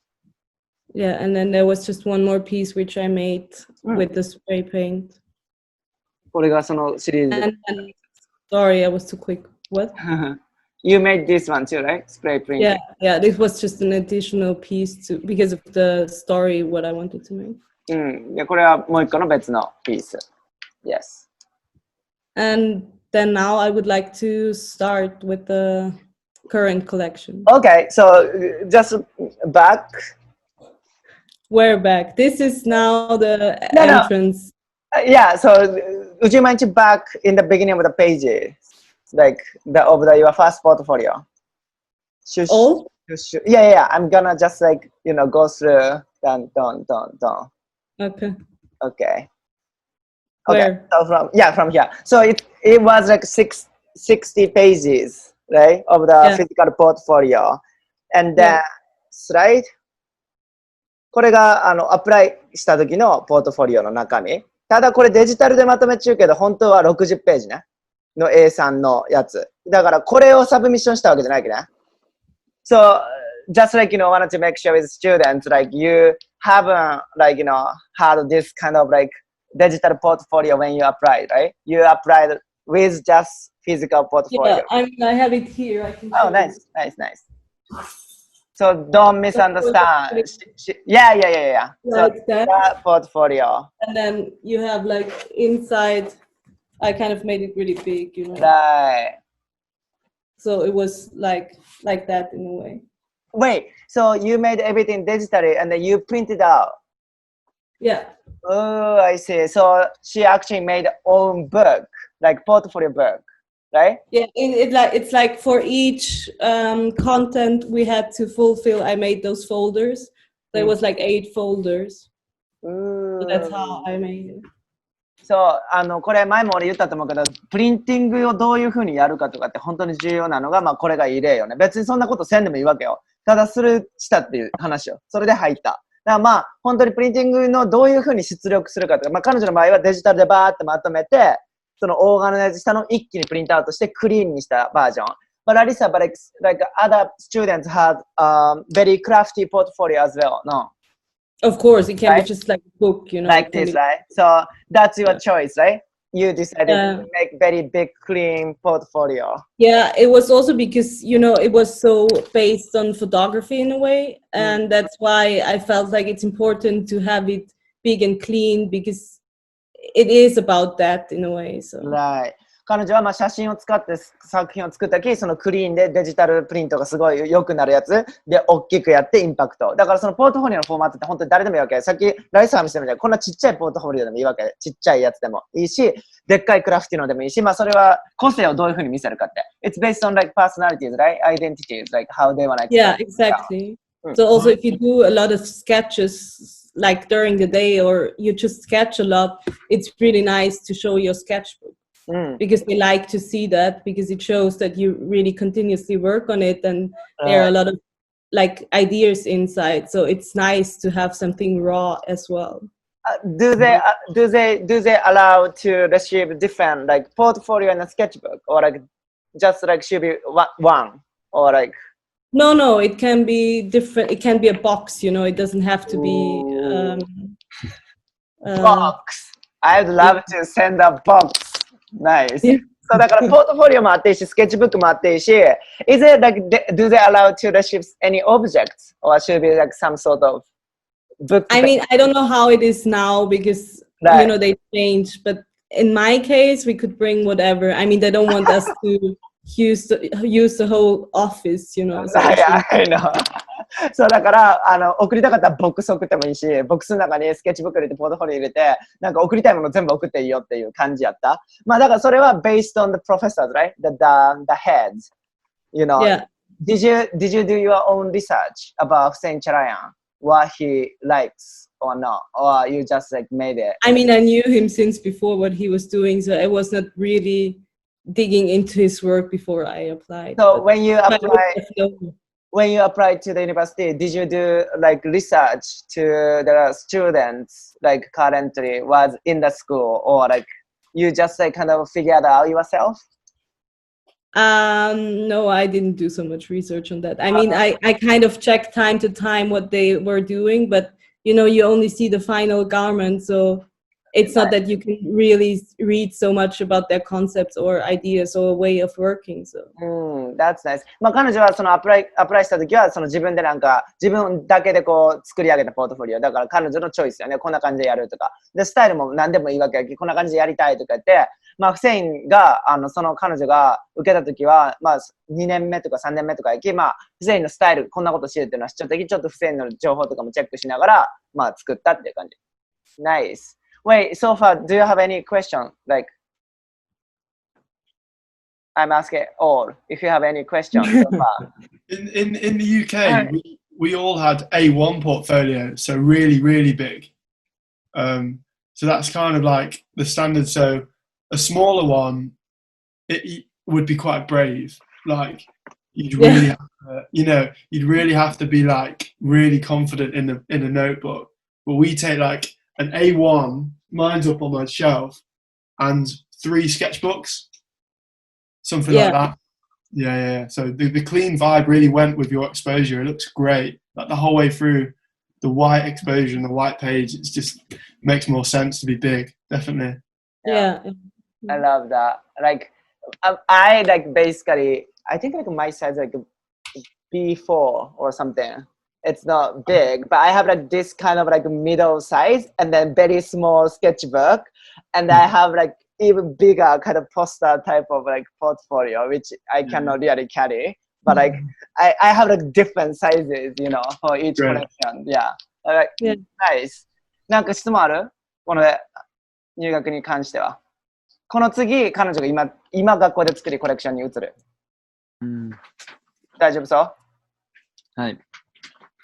Yeah, and then there was just one more piece which I made with the spray paint. これがそのシリーズ。And sorry, I was too quick. What? You made this one too, right? Spray paint. Yeah. This was just an additional piece because of the story what I wanted to make. でこれはもう一個の別のピース。Yes. And then now I would like to start with the current collection. Okay, so just back. Where back? This is now the entrance. Yeah, so would you mind to back in the beginning of the pages, like your first portfolio? Oh? Yeah. I'm gonna just like go through. Dun. Okay. Where? So from here. So it was like 60 pages, right, of the physical portfolio, and then slide. これがアプライした時のポートフォリオの中身。ただこれデジタルでまとめ中けど本当は60ページねの A3 のやつ。だからこれをサブミッションしたわけじゃないけどね。So just like wanted to make sure with students like you haven't like had this kind of like digital portfolio when you applied, right? You applied with just physical portfolio. Yeah, I have it here. I can nice. So don't misunderstand. Yeah. So that portfolio. And then you have like inside, I kind of made it really big, Right. So it was like that in a way. Wait, so you made everything digitally and then you printed out? Yeah. Oh, I see. So she actually made her own book, like portfolio book, right? Yeah, it's like for each content we had to fulfill, I made those folders. There was like 8 folders. So that's how I made it. そう、これ前も俺言ったと思うけど、プリンティングをどういうふうにやるかとかって本当に重要なのが、これがいい例よね。別にそんなことせんでもいいわけよ。ただしたっていう話よ。それで入った。だから本当にプリンティングのどういうふうに出力するかとか、彼女の場合はデジタルでバーってまとめて、そのオーガナイズしたのを一気にプリントアウトしてクリーンにしたバージョン。But Larissa, like other students had very crafty portfolio as well, no? Of course, it can be just like a book, Like this, right? So that's your choice, right? You decided to make very big, clean portfolio. Yeah, it was also because, it was so based on photography in a way. And that's why I felt like it's important to have it big and clean because it is about that in a way. So. Right. 彼女は写真を使って作品を作った時、そのクリーンでデジタルプリントがすごい良くなるやつで大きくやってインパクト。だからそのポートフォリオのフォーマットって本当に誰でもいいわけ。さっきライスさん見せてみたいなこんなちっちゃいポートフォリオでもいいわけ。ちっちゃいやつでもいいし、でっかいクラフティのでもいいし、それは個性をどういうふうに見せるかって。It's based on like personalities, right? Identities, like how they want to. Yeah, exactly. So also if you do a lot of sketches, like during the day or you just sketch a lot, it's really nice to show your sketchbook. Because they like to see that, because it shows that you really continuously work on it, and there are a lot of like ideas inside. So it's nice to have something raw as well. Do they allow to receive different like portfolio and a sketchbook, or like just like should be one, or like? No, it can be different. It can be a box, you know. It doesn't have to be box. I'd love to send a box. Nice. そうだからポートフォリオもあっていいし、スケッチブックもあっていいし、is it like do they allow to receive any objects, or should be like some sort of book? I mean, I don't know how it is now because you know they change. But in my case, we could bring whatever. I mean, they don't want us to use the whole office, you know. So I know. そうだから送りたかったらボックス送ってもいいし、ボックスの中にスケッチブック入れてポートフォリオ入れて、なんか送りたいもの全部送っていいよっていう感じやった。まあだからそれは based on the professors, right? The heads, you know. Yeah. Did you do your own research about Hussein Charayan, what he likes or not, or you just like made it? I mean, I knew him since before what he was doing, so I was not really digging into his work before I applied. So when you applied to the university, did you do like research to the students like currently was in the school, or like you just like kind of figured out yourself? No, I didn't do so much research on that. I mean, I kind of checked time to time what they were doing, but you know, you only see the final garment, so it's not that you can really read so much about their concepts or ideas or way of working. So. That's nice. まあ彼女はそのアプライした時はその自分でなんか自分だけでこう作り上げたポートフォリオだから彼女のチョイスよね。こんな感じでやるとか。でスタイルも何でもいいわけやけどこんな感じでやりたいとか言って、まあフセインがその彼女が受けた時はまあ2年目とか3年目とかやき、まあフセインのスタイルこんなことしてるっていうのはちょっとフセインの情報とかもチェックしながらまあ作ったっていう感じ。Nice. Wait, so far, do you have any question? Like, I'm asking all. If you have any questions so far. In the UK, we all had A1 portfolio, so really, really big. So that's kind of like the standard. So a smaller one, it would be quite brave. Like you'd really, have to, you know, you'd really have to be like really confident in a notebook. But we take like an A1, mine's up on my shelf, and 3 sketchbooks, something like that. Yeah. So the clean vibe really went with your exposure. It looks great. Like the whole way through, the white exposure and the white page, it just makes more sense to be big, definitely. Yeah. I love that. Like, I like basically, I think like my size like B4 or something. It's not big, but I have like this kind of like middle size and then very small sketchbook, and I have like even bigger kind of poster type of like portfolio, which I cannot really carry. But like I have like different sizes, you know, for each collection. Yeah. Like, nice. なんか質問ある？この入学に関しては。この次、彼女が今学校で作りコレクションに移る。大丈夫そう？はい。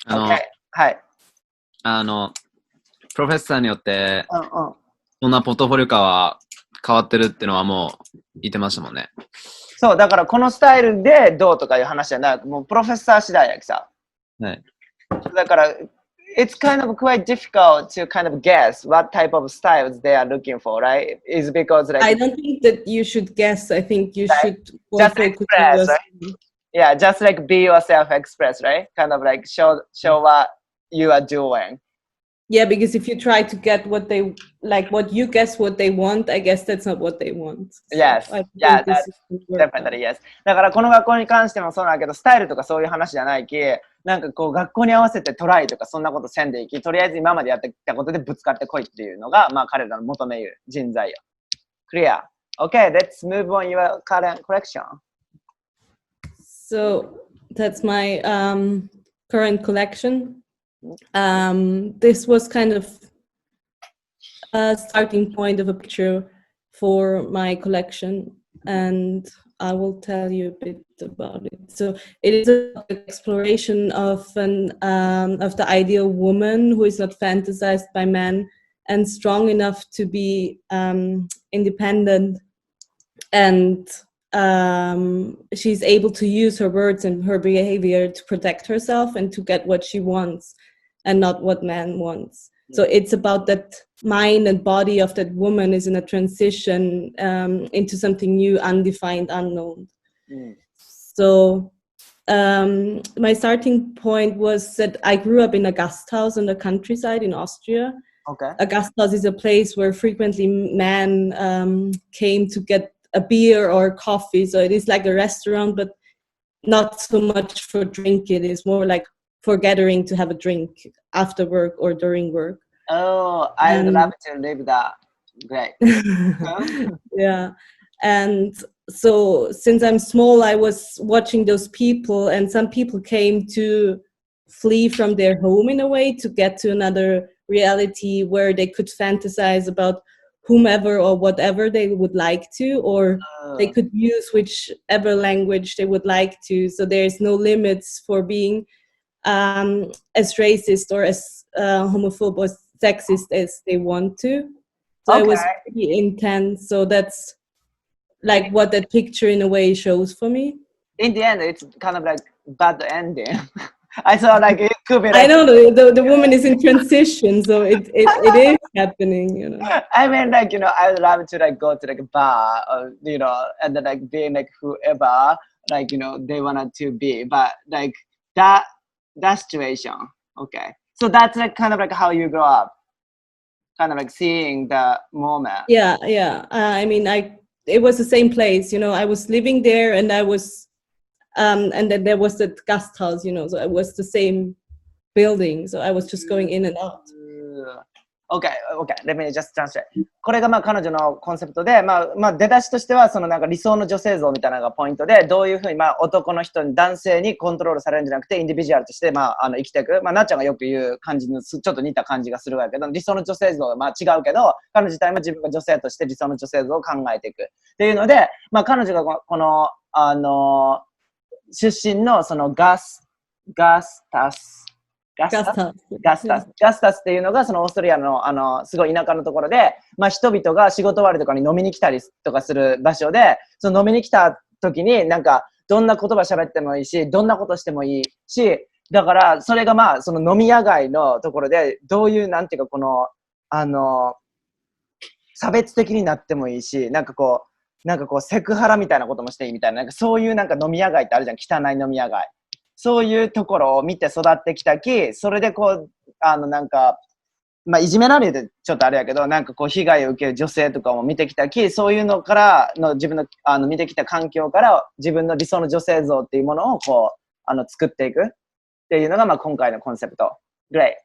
はい。プロフェッサーによって、こんなポートフォリオ化は変わってるっていうのはもう言ってましたもんね。そう、だからこのスタイルでどうとかいう話じゃない。もうプロフェッサー次第やきさ。はい。だから、it's kind of quite difficult to kind of guess what type of styles they are looking for, right? Is because like I don't think that you should guess. I think you should just express, right? Yeah, just like be yourself, express, right? Kind of like show what you are doing. Yeah, because if you try to get what they like, what you guess what they want, I guess that's not what they want. So yes, yeah, that's definitely yes. だからこの学校に関してもそうだけど、スタイルとかそういう話じゃないき、なんかこう学校に合わせてトライとかそんなことせんでいき、とりあえず今までやってきたことでぶつかってこいっていうのが、まあ彼らの求める人材よ。Clear. Okay, let's move on your current collection. So that's my current collection. This was kind of a starting point of a picture for my collection. and I will tell you a bit about it. So it is an exploration of the ideal woman who is not fantasized by men and strong enough to be independent, and she's able to use her words and her behavior to protect herself and to get what she wants and not what man wants. So it's about that mind and body of that woman is in a transition into something new, undefined, unknown. So my starting point was that I grew up in a Gasthaus in the countryside in Austria. Okay. A Gasthaus is a place where frequently men came to get a beer or coffee. So it is like a restaurant, but not so much for drink. It is more like for gathering to have a drink after work or during work. Oh, I would love to live that. Great. Yeah. And so since I'm small, I was watching those people, and some people came to flee from their home in a way to get to another reality where they could fantasize about whomever or whatever they would like to, or they could use whichever language they would like to. So there's no limits for being as racist or as homophobic or sexist as they want to. So it was pretty intense. So that's like what that picture in a way shows for me. In the end, it's kind of like bad ending. I thought like it could be. Like, I know the woman is in transition, so it is happening, you know. I mean, like, you know, I would love to like go to like a bar, or, you know, and then like being like whoever, like, you know, they wanted to be, but like that situation. Okay, so that's like kind of like how you grow up, kind of like seeing the moment. Yeah. I mean, it was the same place, you know. I was living there, and I was, and then there was the Gasthaus, you know. So it was the same building. So I was just going in and out. Okay, let me just translate. これがまあ彼女のコンセプトで、まあ出だしとしてはそのなんか理想の女性像みたいなのがポイントで、どういうふうにまあ男の人に男性にコントロールされるんじゃなくてインディビジュアルとしてまあ生きていく。まあなっちゃんがよく言う感じのちょっと似た感じがするわけど、理想の女性像はまあ違うけど、彼女自体も自分が女性として理想の女性像を考えていくっていうので、まあ彼女がこの出身のそのガスタスっていうのがそのオーストリアのすごい田舎のところで、まあ人々が仕事終わりとかに飲みに来たりとかする場所で、その飲みに来た時になんかどんな言葉喋ってもいいし、どんなことしてもいいし、だからそれがまあその飲み屋街のところでどういうなんていうかこの差別的になってもいいし、なんかこうセクハラみたいなこともしていいみたいな、なんかそういうなんか飲み屋街ってあるじゃん、汚い飲み屋街。そういうところを見て育ってきたき、それでこう、なんか、まあ、いじめられてちょっとあれやけど、なんかこう、被害を受ける女性とかも見てきたき、そういうのからの自分の、見てきた環境から自分の理想の女性像っていうものをこう、作っていくっていうのが、まあ、今回のコンセプト。Great.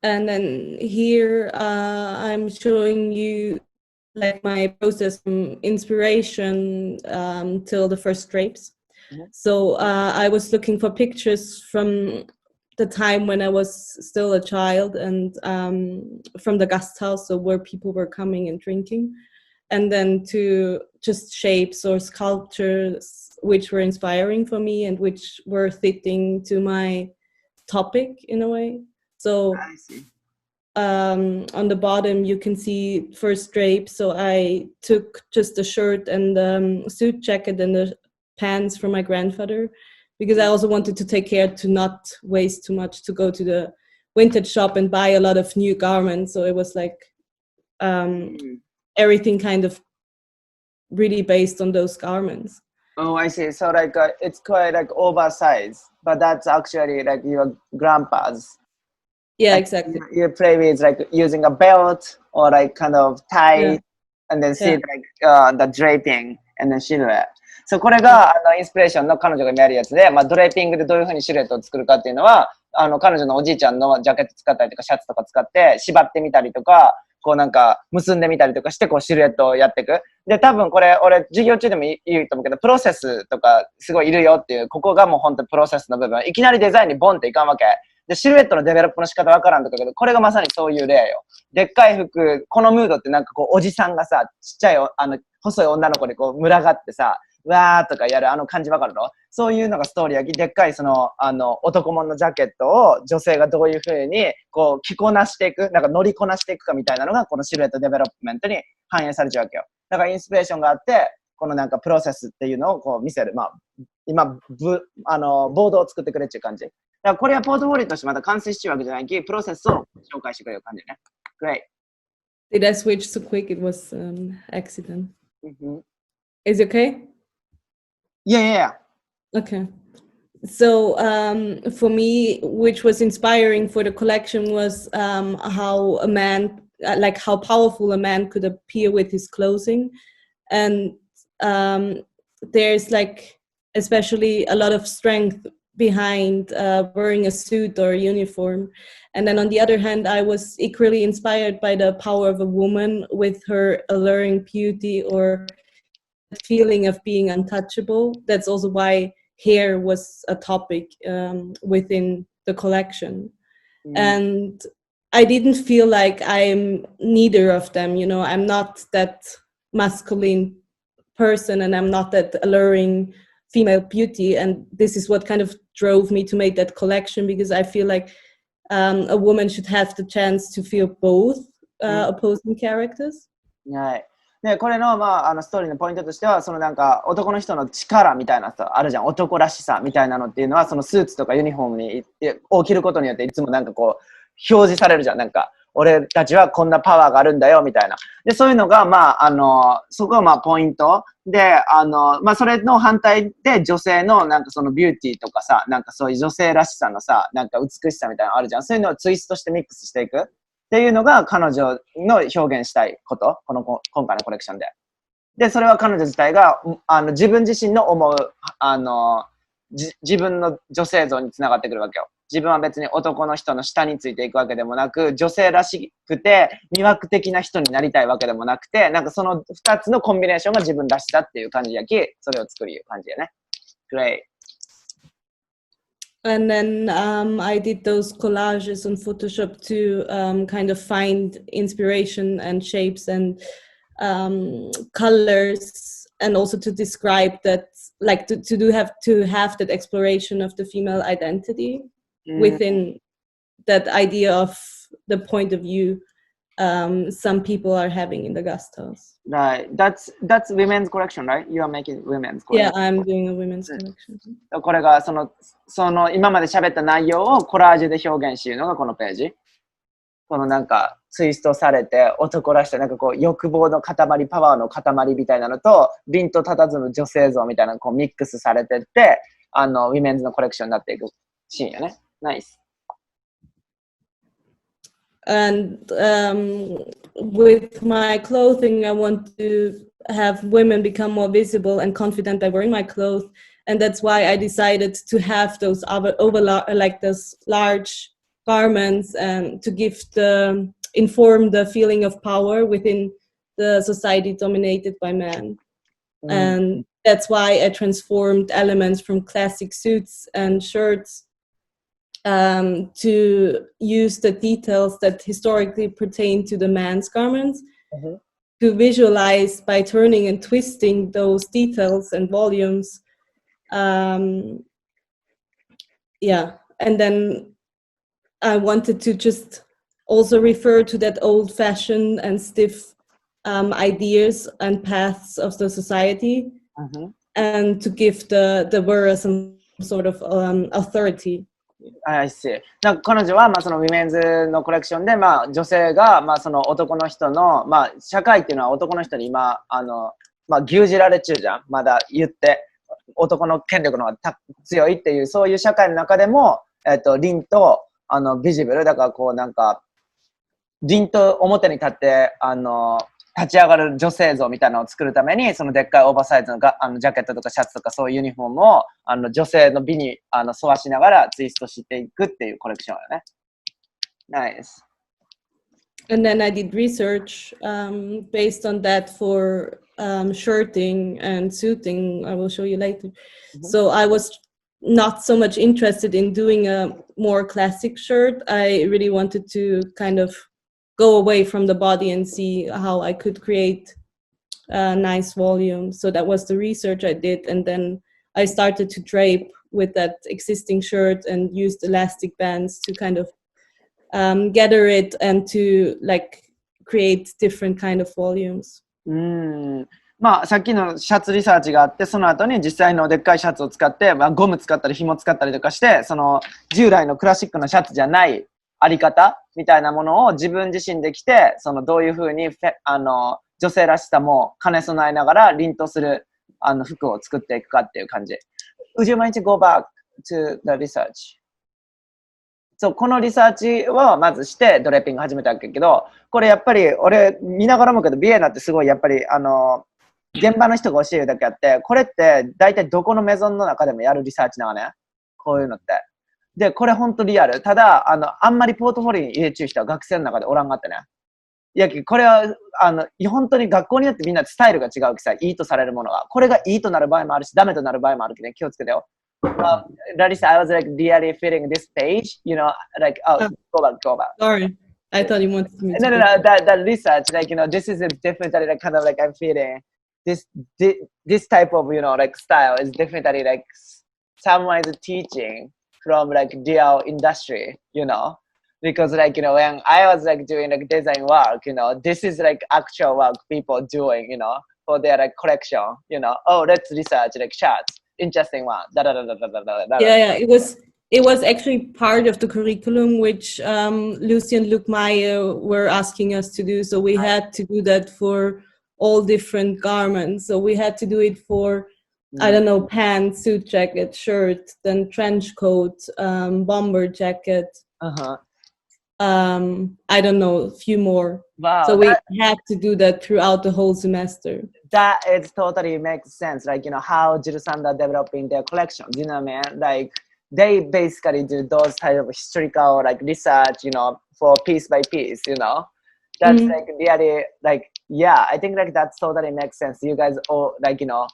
And then here I'm showing you like my process from inspiration till the first drapes. So I was looking for pictures from the time when I was still a child and from the Gasthaus, so where people were coming and drinking, and then to just shapes or sculptures which were inspiring for me and which were fitting to my topic in a way. So I see. On the bottom you can see first drapes. So I took just a shirt and suit jacket and the pants from my grandfather, because I also wanted to take care to not waste too much, to go to the vintage shop and buy a lot of new garments. So it was like everything kind of really based on those garments. Oh, I see. So like it's quite like oversized, but that's actually like your grandpa's. Yeah, like, exactly. You play with like using a belt or like kind of tie, and then see like the draping and then silhouette. そう、これがインスピレーションの彼女がやるやつで、まあ、ドレーピングでどういうふうにシルエットを作るかっていうのは、彼女のおじいちゃんのジャケット使ったりとかシャツとか使って縛ってみたりとか、こうなんか結んでみたりとかしてこうシルエットをやっていく。で、多分これ俺授業中でも言うと思うけど、プロセスとかすごいいるよっていう、ここがもう本当にプロセスの部分。いきなりデザインにボンっていかんわけ。で、シルエットのデベロップの仕方わからんとかけど、これがまさにそういう例よ。でっかい服、このムードってなんかこう、おじさんがさ、ちっちゃい、細い女の子でこう、群がってさ、わーとかやる感じわかるの？そういうのがストーリーやき、でっかい男物のジャケットを女性がどういう風に、こう、着こなしていく、なんか乗りこなしていくかみたいなのが、このシルエットデベロップメントに反映されちゃうわけよ。だからインスピレーションがあって、このなんかプロセスっていうのをこう見せる。まあ、今、ボードを作ってくれっていう感じ。だからこれはポートフォリオとしてまた完成してるわけじゃないき、プロセスを紹介してくれる感じね。Great. Did I switch so quick? It was accident. Mm-hmm. Is it okay? Yeah. Okay. So for me, which was inspiring for the collection was how a man, like how powerful a man could appear with his clothing. And there's like especially a lot of strength behind wearing a suit or a uniform. And then on the other hand, I was equally inspired by the power of a woman with her alluring beauty or feeling of being untouchable. That's also why hair was a topic within the collection. And I didn't feel like I'm neither of them, you know. I'm not that masculine person and I'm not that alluring female beauty, and this is what kind of drove me to make that collection, because I feel like a woman should have the chance to feel both opposing characters. はい。で、これの、ストーリーのポイントとしては、そのなんか、男の人の力みたいなさ、あるじゃん。男らしさみたいなのっていうのは、そのスーツとかユニフォームを着ることによって、いつもなんかこう、表示されるじゃん。なんか、俺たちはこんなパワーがあるんだよ、みたいな。で、そういうのが、そこがポイント。で、それの反対で女性のなんかそのビューティーとかさ、なんかそういう女性らしさのさ、なんか美しさみたいなのあるじゃん。そういうのをツイストしてミックスしていく。っていうのが彼女の表現したいこと。今回のコレクションで。で、それは彼女自体が、自分自身の思う、自分の女性像につながってくるわけよ。自分は別に男の人の下についていくわけでもなく、女性らしくて魅惑的な人になりたいわけでもなくて、なんかその二つのコンビネーションが自分らしさっていう感じやき、それを作る感じやね。Great. And then I did those collages on Photoshop to kind of find inspiration and shapes and colors, and also to describe that, like to have that exploration of the female identity within that idea of the point of view some people are having in the guest house. Right. That's women's collection, right? You are making women's collection. Yeah, I'm doing a women's collection. これがその今まで喋った内容をコラージュで表現しているのがこのページ。このなんかツイストされて男らしさ、なんかこう欲望の塊、パワーの塊みたいなのと、凛と佇む女性像みたいなのこうミックスされてって、ウィメンズのコレクションになっていくシーンよね。ナイス。And with my clothing, I want to have women become more visible and confident by wearing my clothes, and that's why I decided to have those like those large garments and to inform the feeling of power within the society dominated by men. And that's why I transformed elements from classic suits and shirts to use the details that historically pertain to the man's garments, to visualize by turning and twisting those details and volumes. And then I wanted to just also refer to that old-fashioned and stiff ideas and paths of the society, and to give the wearer some sort of authority. I see. なんか彼女はそのウィメンズのコレクションで女性がその男の人の社会っていうのは男の人に今牛耳られ中じゃん。まだ言って男の権力の方が強いっていうそういう社会の中でも凛とビジブルだからこうなんか凛と表に立って立ち上がる女性像みたいなのを作るためにそのでっかいオーバーサイズのジャケットとかシャツとかそういうユニフォームを女性の美に沿わしながらツイストしていくっていうコレクションよね。Nice. And then I did research based on that for shirting and suiting. I will show you later. So I was not so much interested in doing a more classic shirt. I really wanted to kind of go away from the body and see how I could create a nice volume. So that was the research I did. And then I started to drape with that existing shirt and used elastic bands to kind of gather it and to like create different kind of volumes. まあ、さっきのシャツリサーチがあって、その後に実際のでっかいシャツを使って、まあ、ゴム使ったり紐使ったりとかして、その従来のクラシックなシャツじゃないあり方みたいなものを自分自身で着て、そのどういうふうに女性らしさも兼ね備えながら凛とする服を作っていくかっていう感じ。Would you mind to go back to the research? そう、このリサーチをまずしてドレッピング始めたわけけど、これやっぱり俺見ながら思うけど、ビエナってすごいやっぱり現場の人が教えるだけあって、これって大体どこのメゾンの中でもやるリサーチなのね。こういうのって。で、これほんとリアル。ただ、あんまりポートフォリオに入れちゅう人は学生の中でおらんがってね。いや、これは、本当に学校によってみんなスタイルが違うきさ、いいとされるものが。これがいいとなる場合もあるし、ダメとなる場合もあるけど、ね、気をつけてよ。Larissa, I was like really feeling this page, you know, like, oh, go back. Sorry, I thought you wanted me to. No, that research, like, you know, this is definitely like kind of like I'm feeling this type of, you know, like style is definitely like someone is teaching from like real industry, you know, because like, you know, when I was like doing like design work, you know, this is like actual work people doing, you know, for their like collection, you know, oh, let's research like charts, interesting one, Yeah, it was actually part of the curriculum which Lucy and Luke Meyer were asking us to do, so we had to do that for all different garments. So we had to do it for, I don't know, pants, suit jacket, shirt, then trench coat, bomber jacket. I don't know, a few more. Wow. So we had to do that throughout the whole semester. That is totally makes sense. Like, you know, how Jirusan developing their collection. You know what I mean? Like, they basically do those type of historical like research, you know, for piece by piece, you know. That's like really like, yeah, I think like that totally makes sense. You guys all like, you know,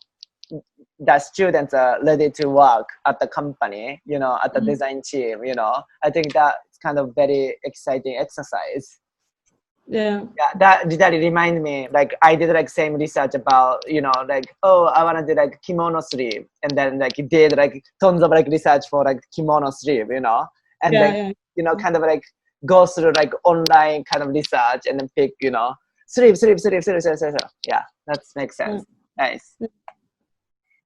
the students are ready to work at the company, you know, at the design team, you know. I think that's kind of very exciting exercise. Yeah, that really remind me, like I did like same research about, you know, like, oh, I want to do like kimono sleeve, and then like did like tons of like research for like kimono sleeve, you know, and then you know, kind of like go through like online kind of research and then pick, you know, sleeve. Yeah, that makes sense. Nice.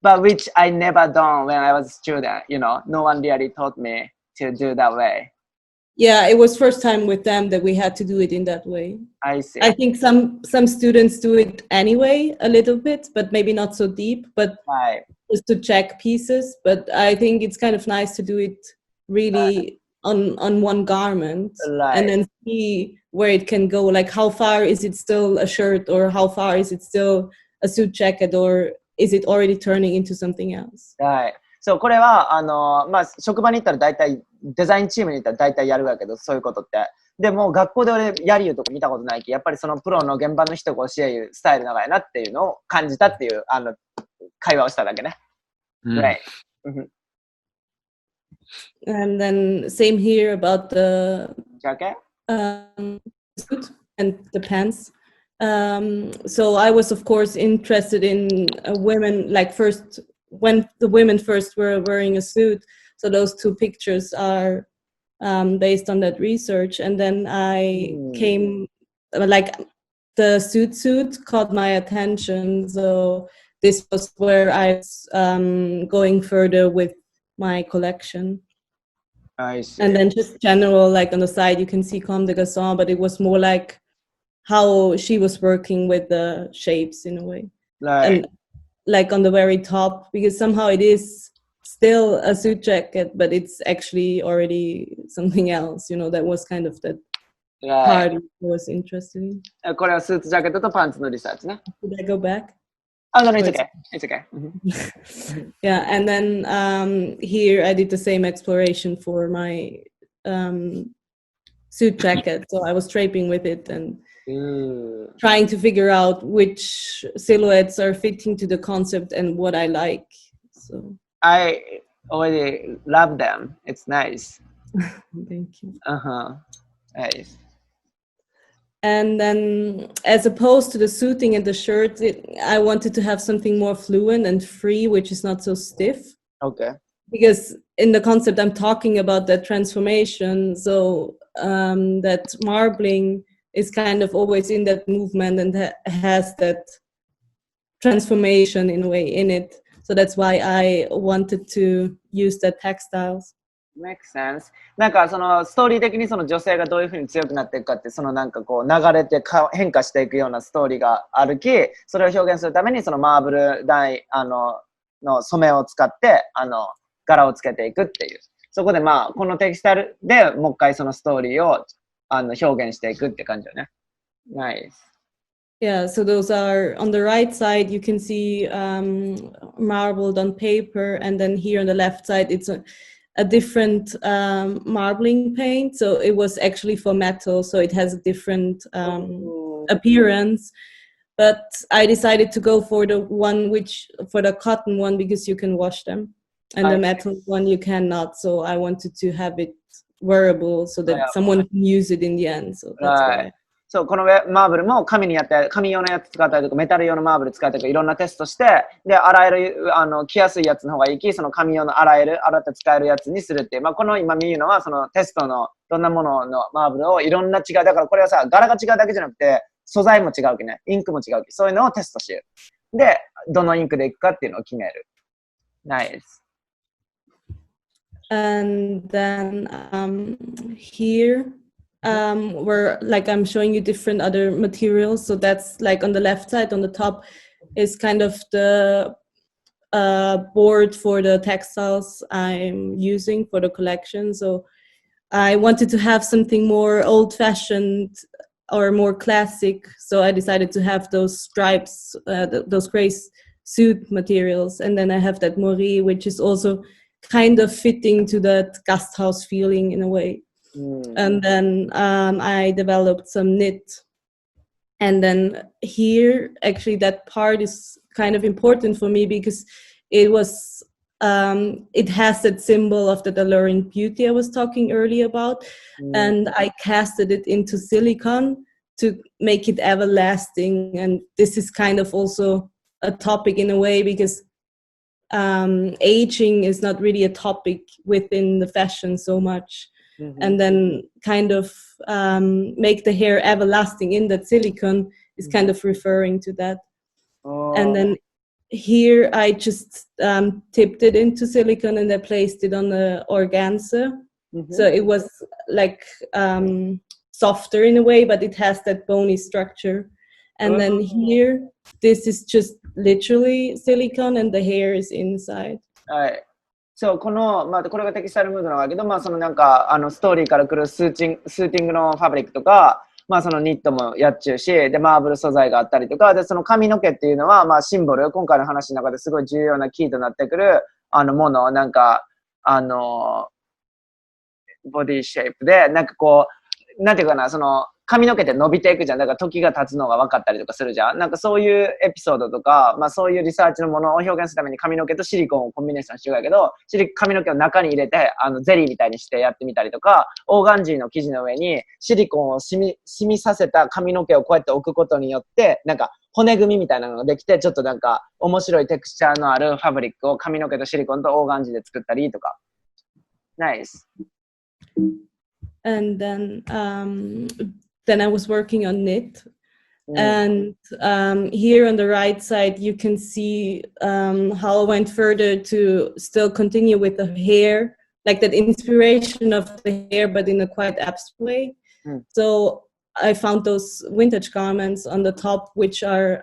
But which I never done when I was a student, you know, no one really taught me to do that way. Yeah, it was first time with them that we had to do it in that way. I see. I think some students do it anyway a little bit, but maybe not so deep, but just to check pieces. But I think it's kind of nice to do it really on one garment and then see where it can go. Like how far is it still a shirt, or how far is it still a suit jacket, or is it already turning into something else? Right. そう、これはまあ、職場に行ったら大体デザインチームに行ったら大体やるわけど、そういうことって。でも学校で俺やりゆうとこ見たことないき、やっぱりそのプロの現場の人が教えるスタイル長いなっていうのを感じたっていう会話をしただけね。Right. And then same here about the jacket, suit and the pants. So I was of course interested in women, like first when the women first were wearing a suit. So those two pictures are based on that research. And then I came, like the suit caught my attention. So this was where I was going further with my collection. I see. And then just general, like on the side, you can see Comme des Garçons, but it was more like how she was working with the shapes in a way. And like on the very top, because somehow it is still a suit jacket, but it's actually already something else, you know, that was kind of that part I was interested in. これはスーツジャケットとパンツのリサーチね。Did I go back? Oh, no, it's okay. It's okay. Yeah, and then here I did the same exploration for my suit jacket. So I was draping with it and trying to figure out which silhouettes are fitting to the concept and what I like. So already love them. It's nice. Thank you. Nice. And then, as opposed to the suiting and the shirt, I wanted to have something more fluent and free, which is not so stiff. Okay. Because in the concept, I'm talking about that transformation. So that marbling is kind of always in that movement and has that transformation in a way in it. So that's why I wanted to use the textiles. Makes sense. なんかそのストーリー的にその女性がどういうふうに強くなっていくかって、そのなんかこう流れて変化していくようなストーリーがあるき、それを表現するためにそのマーブル台の染めを使って柄をつけていくっていう。そこでまあこのテキスタイルでもう一回そのストーリーを表現していくって感じだね。Nice. Yeah, so those are on the right side, you can see marbled on paper, and then here on the left side, it's a different marbling paint. So it was actually for metal, so it has a different appearance. But I decided to go for the cotton one because you can wash them, and the metal one you cannot. So I wanted to have it wearable so that someone can use it in the end. So that's why. そう、このマーブルも紙用のやつ使ったりとか、メタル用のマーブル使ったりとか、いろんなテストして、で、洗える、着やすいやつの方がいいき、その紙用の洗って使えるやつにするっていう。まあ、この今見るのは、そのテストのどんなもののマーブルをいろんな違う。だからこれはさ、柄が違うだけじゃなくて、素材も違うきね、インクも違うき、そういうのをテストしてる。で、どのインクでいくかっていうのを決める。Nice. And then here, where like I'm showing you different other materials. So that's like on the left side, on the top is kind of the board for the textiles I'm using for the collection. So I wanted to have something more old-fashioned or more classic. So I decided to have those stripes, those gray suit materials. And then I have that mori, which is also kind of fitting to that Gasthaus feeling in a way. And then I developed some knit. And then here, actually, that part is kind of important for me because it was, it has that symbol of the alluring beauty I was talking earlier about. And I casted it into silicone to make it everlasting. And this is kind of also a topic in a way because aging is not really a topic within the fashion so much. And then kind of make the hair everlasting in that silicone is kind of referring to that. And then here I just tipped it into silicone and I placed it on the organza. So it was like softer in a way, but it has that bony structure. And then here, this is just literally silicone and the hair is inside. そう、この、まあ、これがテキスタイルムードなんだけど、まあ、そのなんか、ストーリーから来るスーティングのファブリックとか、まあ、そのニットもやっちゅうし、で、マーブル素材があったりとか、で、その髪の毛っていうのは、まあ、シンボル、今回の話の中ですごい重要なキーとなってくる、もの、なんか、ボディシェイプで、なんかこう、なんていうかな、その、髪の毛って伸びていくじゃん。だから時が経つのが分かったりとかするじゃん。なんかそういうエピソードとか、まあそういうリサーチのものを表現するために髪の毛とシリコンをコンビネーションしてるんだけど、髪の毛を中に入れて、ゼリーみたいにしてやってみたりとか、オーガンジーの生地の上にシリコンを染みさせた髪の毛をこうやって置くことによって、なんか骨組みみたいなのができて、ちょっとなんか面白いテクスチャーのあるファブリックを髪の毛とシリコンとオーガンジーで作ったりとか。Nice. And then I was working on knit. And here on the right side, you can see how I went further to still continue with the hair, like that inspiration of the hair, but in a quite abstract way. So I found those vintage garments on the top, which are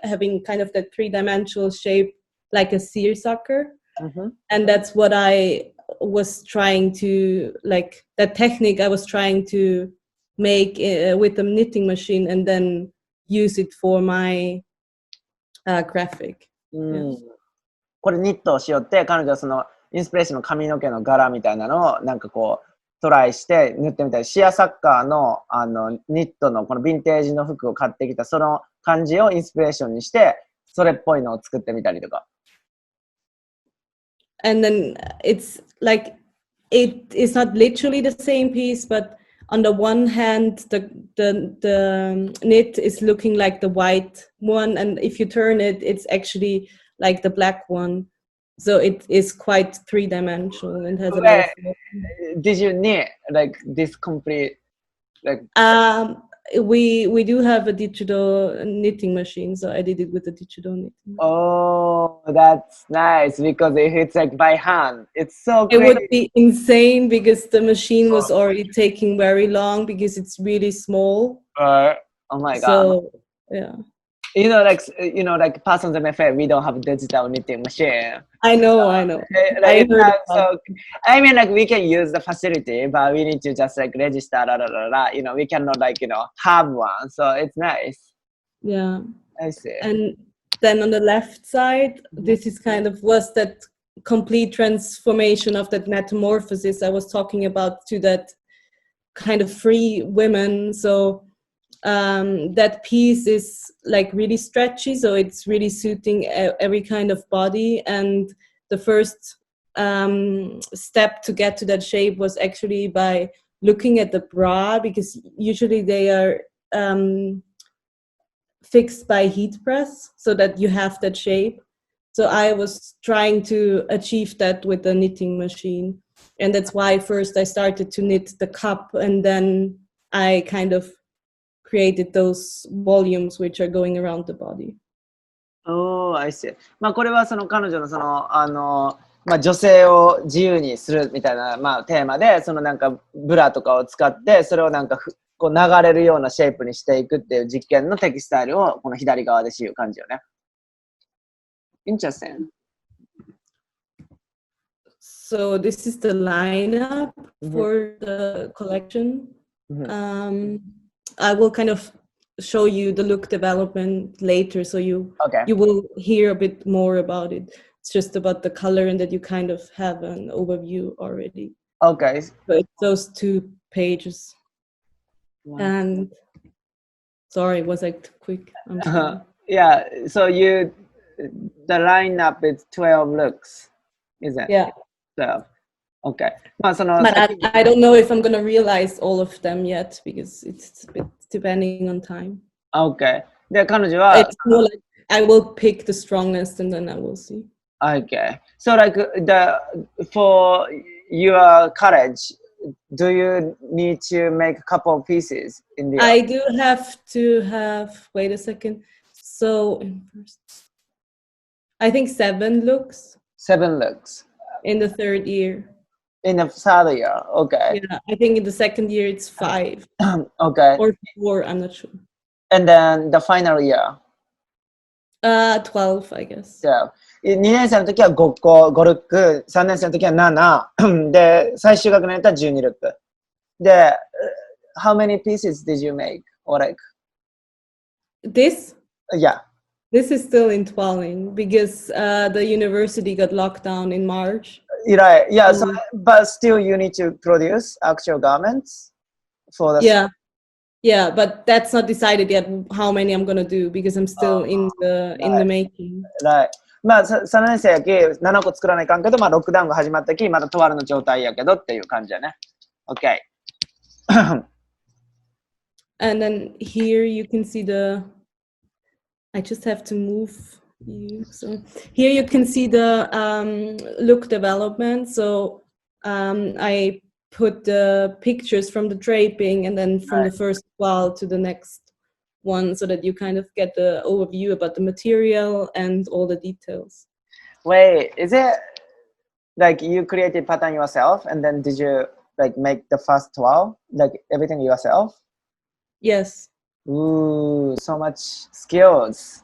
having kind of that three-dimensional shape, like a seersucker. And that's what I was trying to, like that technique I was trying to make with the knitting machine and then use it for my graphic. これニットをしよって、彼女はそのインスピレーションの髪の毛の柄みたいなのをなんかこうトライして塗ってみたり、シアサッカーのニットのこのヴィンテージの服を買ってきたその感じをインスピレーションにして、それっぽいのを作ってみたりとか。and then it's like it is not literally the same piece, but on the one hand, the knit is looking like the white one, and if you turn it, it's actually like the black one. So it is quite three-dimensional and has a lot of. Did you knit like this complete? Like we do have a digital knitting machine, so I did it with a digital knitting. Oh, that's nice, because if it's like by hand, it's so It crazy. would be insane because the machine was already taking very long because it's really small. Oh my god. So yeah. Like persons MFA, we don't have digital knitting machine. I know. Like, so I mean, like we can use the facility, but we need to just like register. We cannot like have one. So it's nice. Yeah. I see. And then on the left side, this is was that complete transformation of that metamorphosis I was talking about to that kind of free women. So that piece is like really stretchy, so it's really suiting every kind of body. And the first step to get to that shape was actually by looking at the bra, because usually they are fixed by heat press so that you have that shape. So I was trying to achieve that with the knitting machine, and that's why first I started to knit the cup, and then I kind of created those volumes which are going around the body. Oh, I see. これはその彼女の女性を自由にするみたいなテーマで、そのなんかブラとかを使ってそれをなんかこう流れるようなシェイプにしていくっていう実験のテキスタイルをこの左側で知る感じよね。Interesting. So this is the lineup for the collection. I will kind of show you the look development later, so you will hear a bit more about it. It's just about the color, and that you kind of have an overview already. Okay. So it's those 2 pages. Wow. And sorry, was I too quick? I'm sorry. Yeah. So the lineup is 12 looks, is it? Yeah. 12. Okay. But I don't know if I'm going to realize all of them yet, because it's a bit depending on time. Okay. で、彼女は It's more like I will pick the strongest and then I will see. Okay. So like for your college, do you need to make a couple of pieces in the I do have to have, wait a second. So I think 7 looks. 7 looks. In the 3rd year. In the 3rd year, okay. Yeah, I think in the 2nd year it's 5. Okay. Or 4, I'm not sure. And then the final year? 12, I guess. Yeah. 2年生の時は5ルック、3年生の時は7、で、最終学年だったら12ルック。で、how many pieces did you make? Or like? This? Yeah. This is still in twirling because the university got locked down in March. Right. Yeah. So, but still, you need to produce actual garments for the. Yeah, but that's not decided yet how many I'm gonna do because I'm still in the making. Right. まあ3年生やき7個作らないかんけど、まあロックダウンが始まったきまだとわるの状態やけどっていう感じやね。Okay. And then here you can see I just have to move you. So here you can see the look development. So I put the pictures from the draping and then from the first wall to the next one so that you kind of get the overview about the material and all the details. Wait, is it like you created pattern yourself and then did you like make the first 12, like everything yourself? Yes. Ooh, so much skills.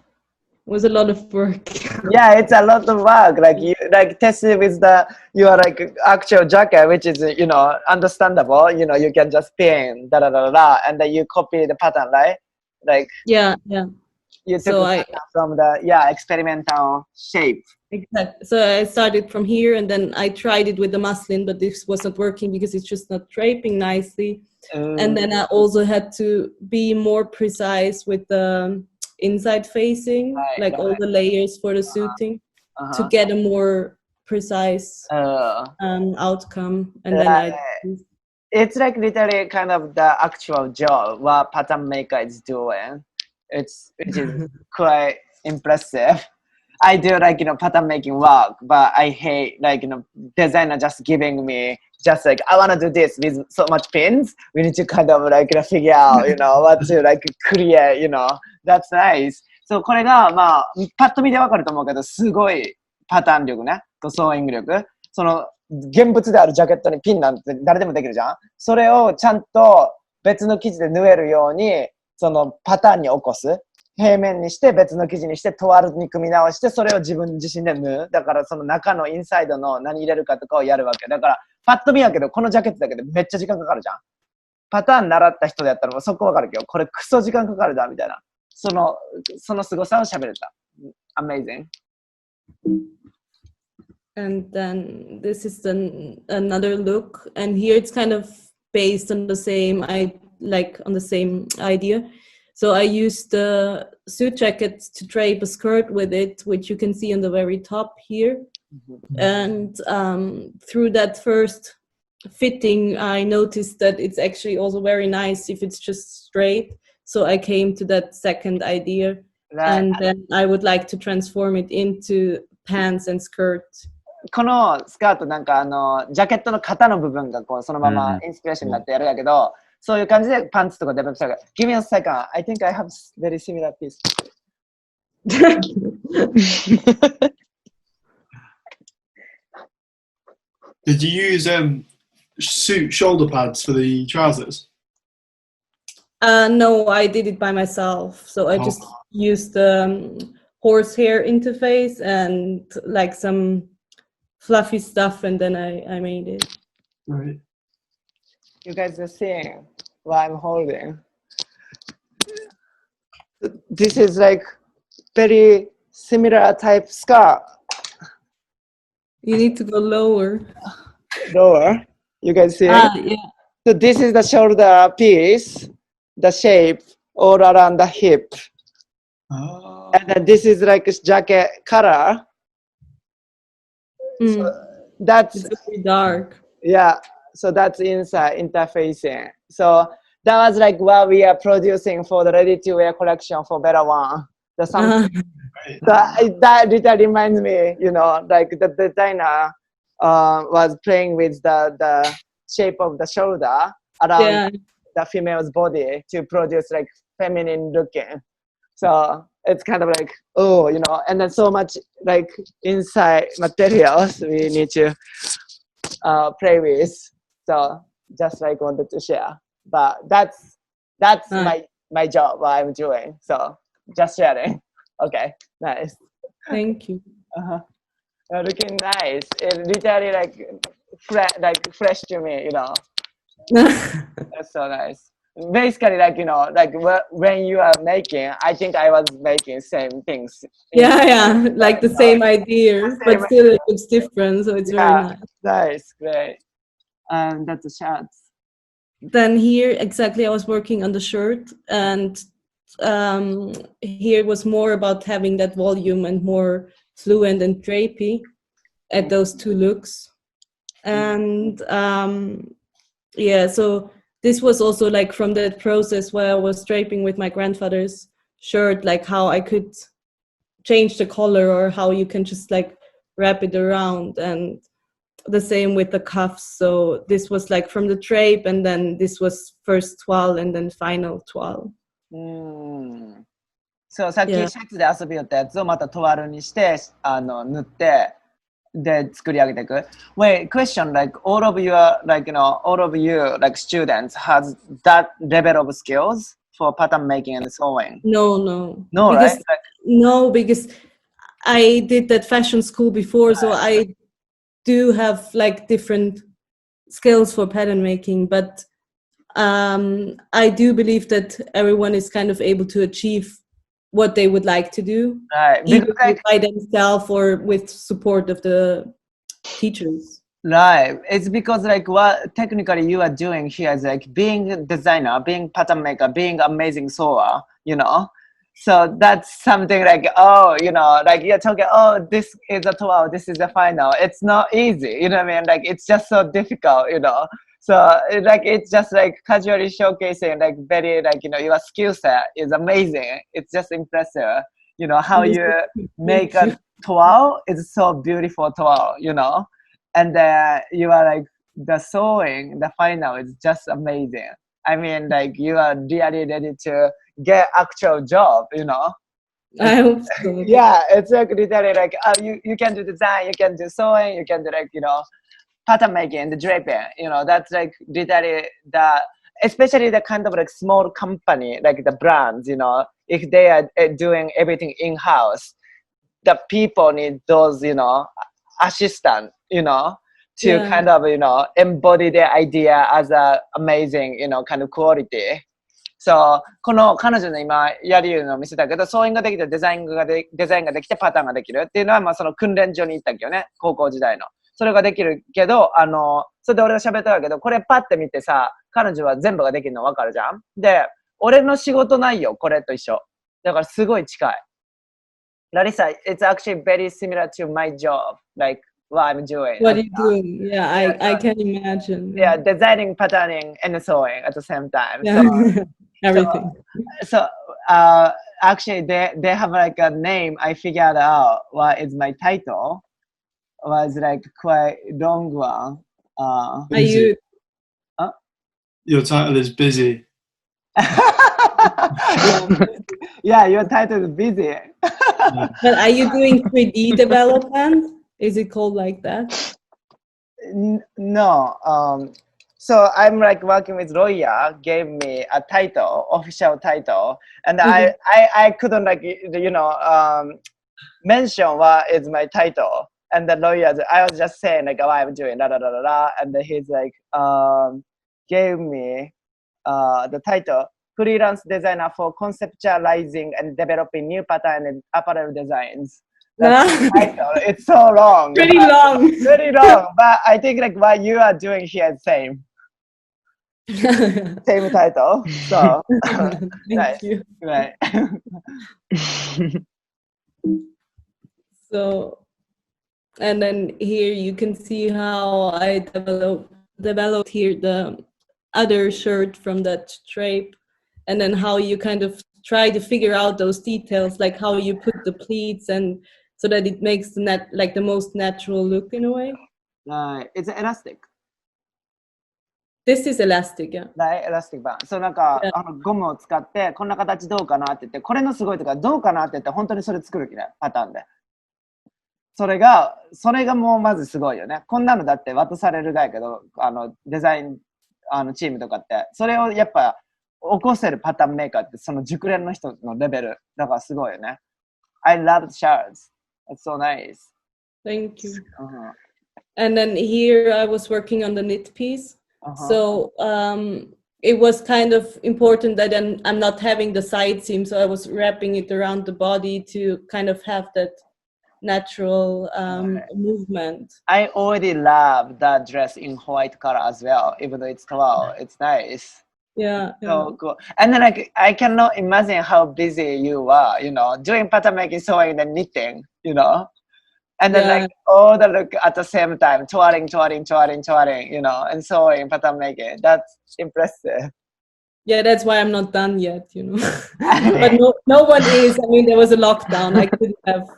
It was a lot of work. Yeah, it's a lot of work. Like you like tested with your like actual jacket, which is understandable. You can just pin and then you copy the pattern, right? Like yeah. You took from the experimental shape. Exactly. So I started from here and then I tried it with the muslin, but this was not working because it's just not draping nicely. And then I also had to be more precise with the inside facing, all the layers for the suiting to get a more precise outcome, and then it's like literally kind of the actual job what pattern maker is doing. Which is quite impressive. I do like pattern making work, but I hate like designer just giving me just like I want to do this with so much pins. We need to kind of like figure out what to like create. That's nice. So これがまあパッと見でわかると思うけどすごいパターン力ねとソーイング力。その現物であるジャケットにピンなんて誰でもできるじゃん。それをちゃんと別の生地で縫えるようにそのパターンに起こす。平面にして別の生地にしてトワルに組み直してそれを自分自身で縫う。だからその中のインサイドの何入れるかとかをやるわけ。だからパッと見やけどこのジャケットだけでめっちゃ時間かかるじゃん。パターン習った人でやったらそこわかるけどこれクソ時間かかるだみたいな。その凄さを喋れた。Amazing. And then this is another look, and here it's kind of based on the same idea. So I used the suit jacket to drape a skirt with it, which you can see on the very top here. And through that first fitting, I noticed that it's actually also very nice if it's just straight. So I came to that second idea, and then I would like to transform it into pants and skirt. このスカートなんかジャケットの肩の部分がこうそのままインスピレーションになってやるやけど、そういう感じでパンツとかデベロップしたから。Give me a second. I think I have very similar piece. Did you use suit shoulder pads for the trousers? No, I did it by myself. So I just used the horsehair interface and like some fluffy stuff, and then I made it. Right. You guys are seeing what I'm holding. This is like very similar type scarf. You need to go lower. Lower. You guys see? Yeah. So this is the shoulder piece, the shape all around the hip. Oh. And then this is like a jacket color. So that's very dark. Yeah. So that's inside interfacing. So that was like what we are producing for the ready-to-wear collection for Vol.1. The something. That literally reminds me, like the designer was playing with the shape of the shoulder around the female's body to produce like feminine looking. So it's kind of like, and then so much like inside materials we need to play with. So just like wanted to share. But that's my job, what I'm doing. So just sharing. Okay, nice. Thank you. Looking nice. It literally like fresh to me, That's so nice. Basically, like when you are making, I think I was making same things. Yeah, like the same idea, but still it's different, so it's very nice. Nice, great. That's a shirt. Then here, exactly, I was working on the shirt, and here was more about having that volume and more fluent and drapey at those two looks. And so this was also like from that process where I was draping with my grandfather's shirt, like how I could change the color or how you can just like wrap it around, and the same with the cuffs. So this was like from the drape, and then this was first toile and then final toile. そう、さっきシャツで遊びよったやつをまたトワルにして縫ってで作り上げていく。Wait, question, like all of you like students has that level of skills for pattern making and sewing? No, because, right? No, because I did that fashion school before, so I do have like different skills for pattern making, but I do believe that everyone is kind of able to achieve what they would like to do, either by themselves or with support of the teachers. Right. It's because like what technically you are doing here is like being a designer, being pattern maker, being amazing sewer, So that's something like, oh, like you're talking, oh, this is a 12, this is a final. It's not easy, you know what I mean? Like, it's just so difficult. So, like, it's just like casually showcasing, like, very, like, your skill set is amazing. It's just impressive. How you make a 12 is so beautiful 12, and you are like, the sewing, the final is just amazing. I mean, like, you are really ready to get actual job, I hope so. Yeah, it's like literally like, you can do design, you can do sewing, you can do like, pattern making, the draping, that's like literally especially the kind of like small company, like the brands, if they are doing everything in-house, the people need those, assistant, to kind of, embody their idea as a amazing, kind of quality. So, この彼女の今やるのを見せたけど、ソーイングができてデザインができてパターンができるっていうのは、まあその訓練所に行ったけどね、高校時代の。それができるけど、それで俺が喋ったけど、これパッて見てさ、彼女は全部ができるの分かるじゃん。で、俺の仕事内容、これと一緒。だからすごい近い。Larissa, it's actually very similar to my job, like what I'm doing. What are you doing? Yeah, I can imagine. Yeah, designing, patterning, and sewing at the same time. Yeah. So, everything. So actually, they have like a name. I figured out what is my title. Was like quite long one. Are you? Your title is busy. Yeah, your title is busy. But are you doing 3D development? Is it called like that? No. So I'm like working with lawyer, gave me a title, official title, and I couldn't like mention what is my title. And the lawyer, I was just saying like what I'm doing, and he's like gave me the title, freelance designer for conceptualizing and developing new pattern and apparel designs. That's the title. It's so long. Pretty long. Very long, but I think like what you are doing here is same. Same title. So Thank you. Right. So, and then here you can see how I developed here the other shirt from that drape, and then how you kind of try to figure out those details, like how you put the pleats, and so that it makes the most natural look in a way. It's elastic. This is elastic, yeah. Right, elastic band. So なんか、ゴムを使ってこんな形どうかなって言って、これのすごいとかどうかなって言って本当にそれ作る気ね、パターンで。それがもうまずすごいよね。こんなのだって渡されるがやけど、デザインチームとかってそれをやっぱ起こせるパターンメーカーってその熟練の人のレベルだからすごいよね。I love the shirts. It's so nice. Thank you. And then here I was working on the knit piece. So it was kind of important that I'm not having the side seam, so I was wrapping it around the body to kind of have that natural movement. I already love that dress in white color as well, even though it's 12. It's nice. Yeah. So cool. And then I cannot imagine how busy you are, doing pattern making, sewing, and knitting, And then all the look at the same time, touring, and sewing, pattern making. That's impressive. Yeah, that's why I'm not done yet, But no one is. I mean, there was a lockdown. I couldn't have.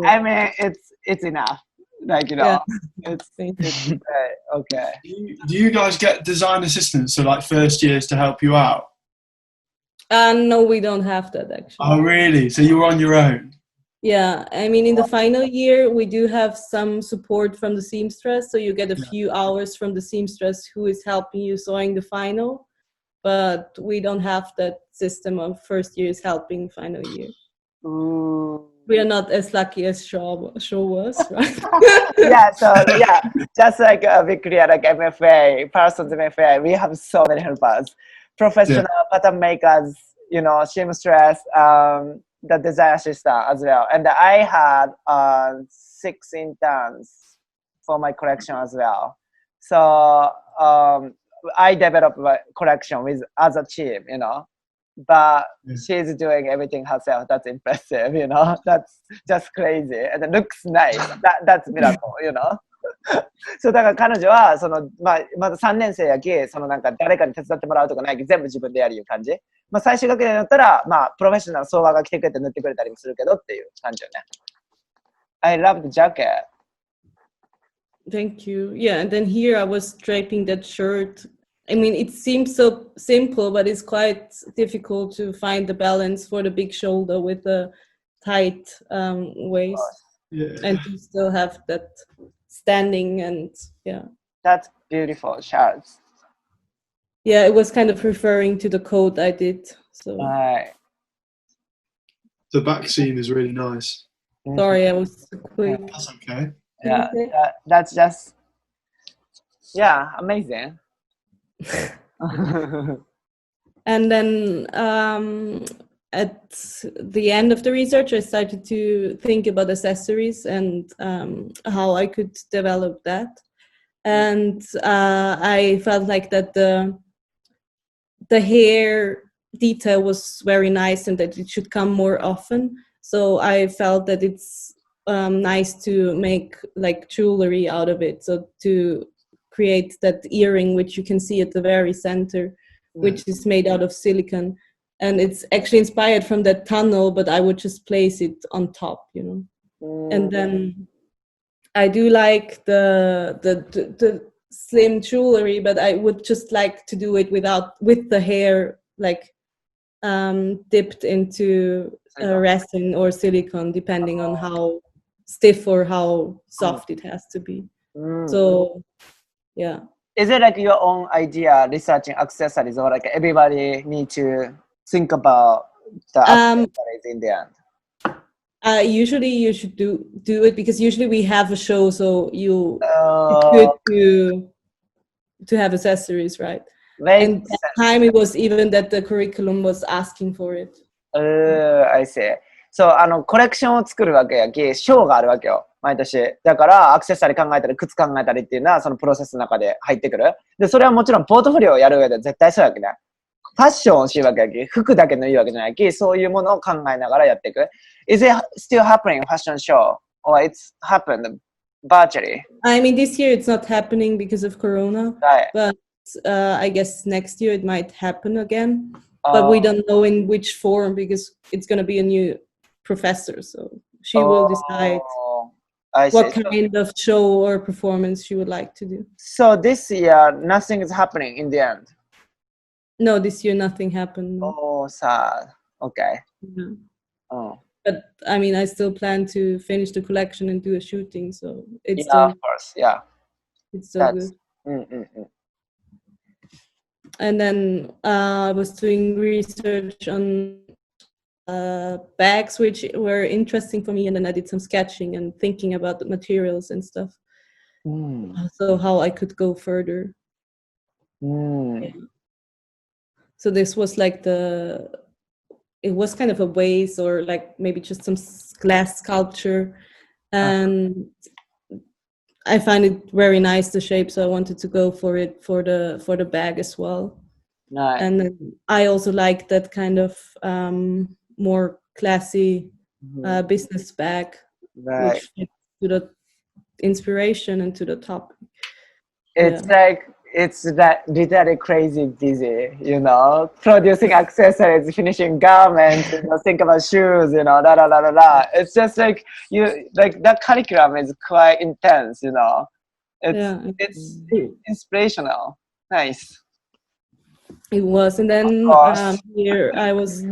I mean, it's enough. Like it's okay. Do you guys get design assistants, so like first years to help you out? No, we don't have that actually. Oh, really? So you were on your own? Yeah, I mean, in the final year, we do have some support from the seamstress. So you get a few hours from the seamstress who is helping you sewing the final. But we don't have that system of first years helping final year. We are not as lucky as Sho was, right? Just like be clear, like MFA, Parsons MFA, we have so many helpers. Professional pattern makers, seamstress, the design assistant as well. And I had 6 interns for my collection as well. So I developed a collection with other team, but Yeah. she's doing everything herself. That's impressive, you know. That's just crazy. And it looks nice. That's miracle, you know. そうだから彼女はまだ3年生やき、なんか誰かに手伝ってもらうとかないけど全部自分でやるいう感じ。最終学年だったら、プロフェッショナル相場が来てくれて塗ってくれたりもするけどっていう感じよね。I love the jacket. Thank you. Yeah, and then here I was draping that shirt. I mean, it seems so simple, but it's quite difficult to find the balance for the big shoulder with the tight waist. Yeah. And to still have that standing and yeah. That's beautiful shirts. Yeah, it was kind of referring to the coat I did. So The back seam is really nice. sorry, I was so quick. That's okay. Yeah, that's just amazing. And then at the end of the research, I started to think about accessories and how I could develop that. And I felt like that the hair detail was very nice and that it should come more often. So I felt that it's nice to make like jewelry out of it. So to create that earring, which you can see at the very center, which is made out of silicone. And it's actually inspired from that tunnel, but I would just place it on top, you know. And then I do like the slim jewelry, but I would just like to do it with the hair like dipped into resin or silicone, depending on how stiff or how soft it has to be. So yeah. Is it like your own idea researching accessories, or like everybody need to think about the accessories in the end? Usually you should do it because usually we have a show, so it's good to have accessories, right? And at the time it was even that the curriculum was asking for it. I see. そう、コレクションを作るわけやき、ショーがあるわけよ、毎年。だから、アクセサリー考えたり、靴考えたりっていうのは、そのプロセスの中で入ってくる。で、それはもちろん、ポートフォリオをやる上で絶対そうやけね。ファッションをしるわけやき、服だけのいいわけじゃないき、そういうものを考えながらやっていく。Is it still happening, fashion show? Or it's happened virtually? I mean, this year it's not happening because of Corona. Right. But I guess next year it might happen again. But we don't know in which form because it's going to be a new professor, so she will decide what kind of show or performance she would like to do. So this year, nothing is happening in the end? No, this year nothing happened. Oh, sad. Okay. Yeah. Oh. But I mean, I still plan to finish the collection and do a shooting, so it's still, of course, yeah. It's so good. And then I was doing research on bags which were interesting for me, and then I did some sketching and thinking about the materials and stuff. So how I could go further. Yeah. So this was like it was kind of a vase or like maybe just some glass sculpture, and I find it very nice, the shape, so I wanted to go for it for the bag as well. Nice. And then I also like that kind of more classy business bag, which fits to the inspiration and to the topic. It's like it's that literally crazy busy, you know, producing accessories, finishing garments, you know, think about shoes, you know, It's just like that curriculum is quite intense, you know. It's inspirational. Nice. It was, and then here I was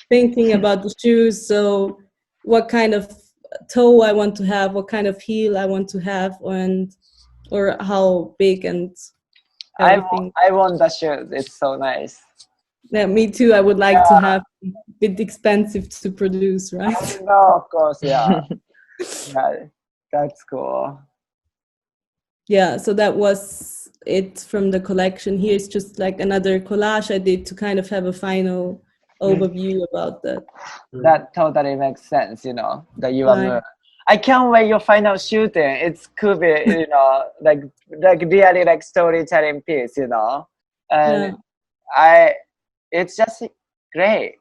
thinking about the shoes. So, what kind of toe I want to have, what kind of heel I want to have, or how big and everything. I want the shoes. It's so nice. Yeah, me too. I would like to have a bit expensive to produce, right? No, of course, yeah. That's cool. Yeah, so that was it from the collection. Here's just like another collage I did to kind of have a final overview about that. That totally makes sense, you know, that you are. I can't wait your final shooting. It could be, you know, like really like storytelling piece, you know. And it's just Great.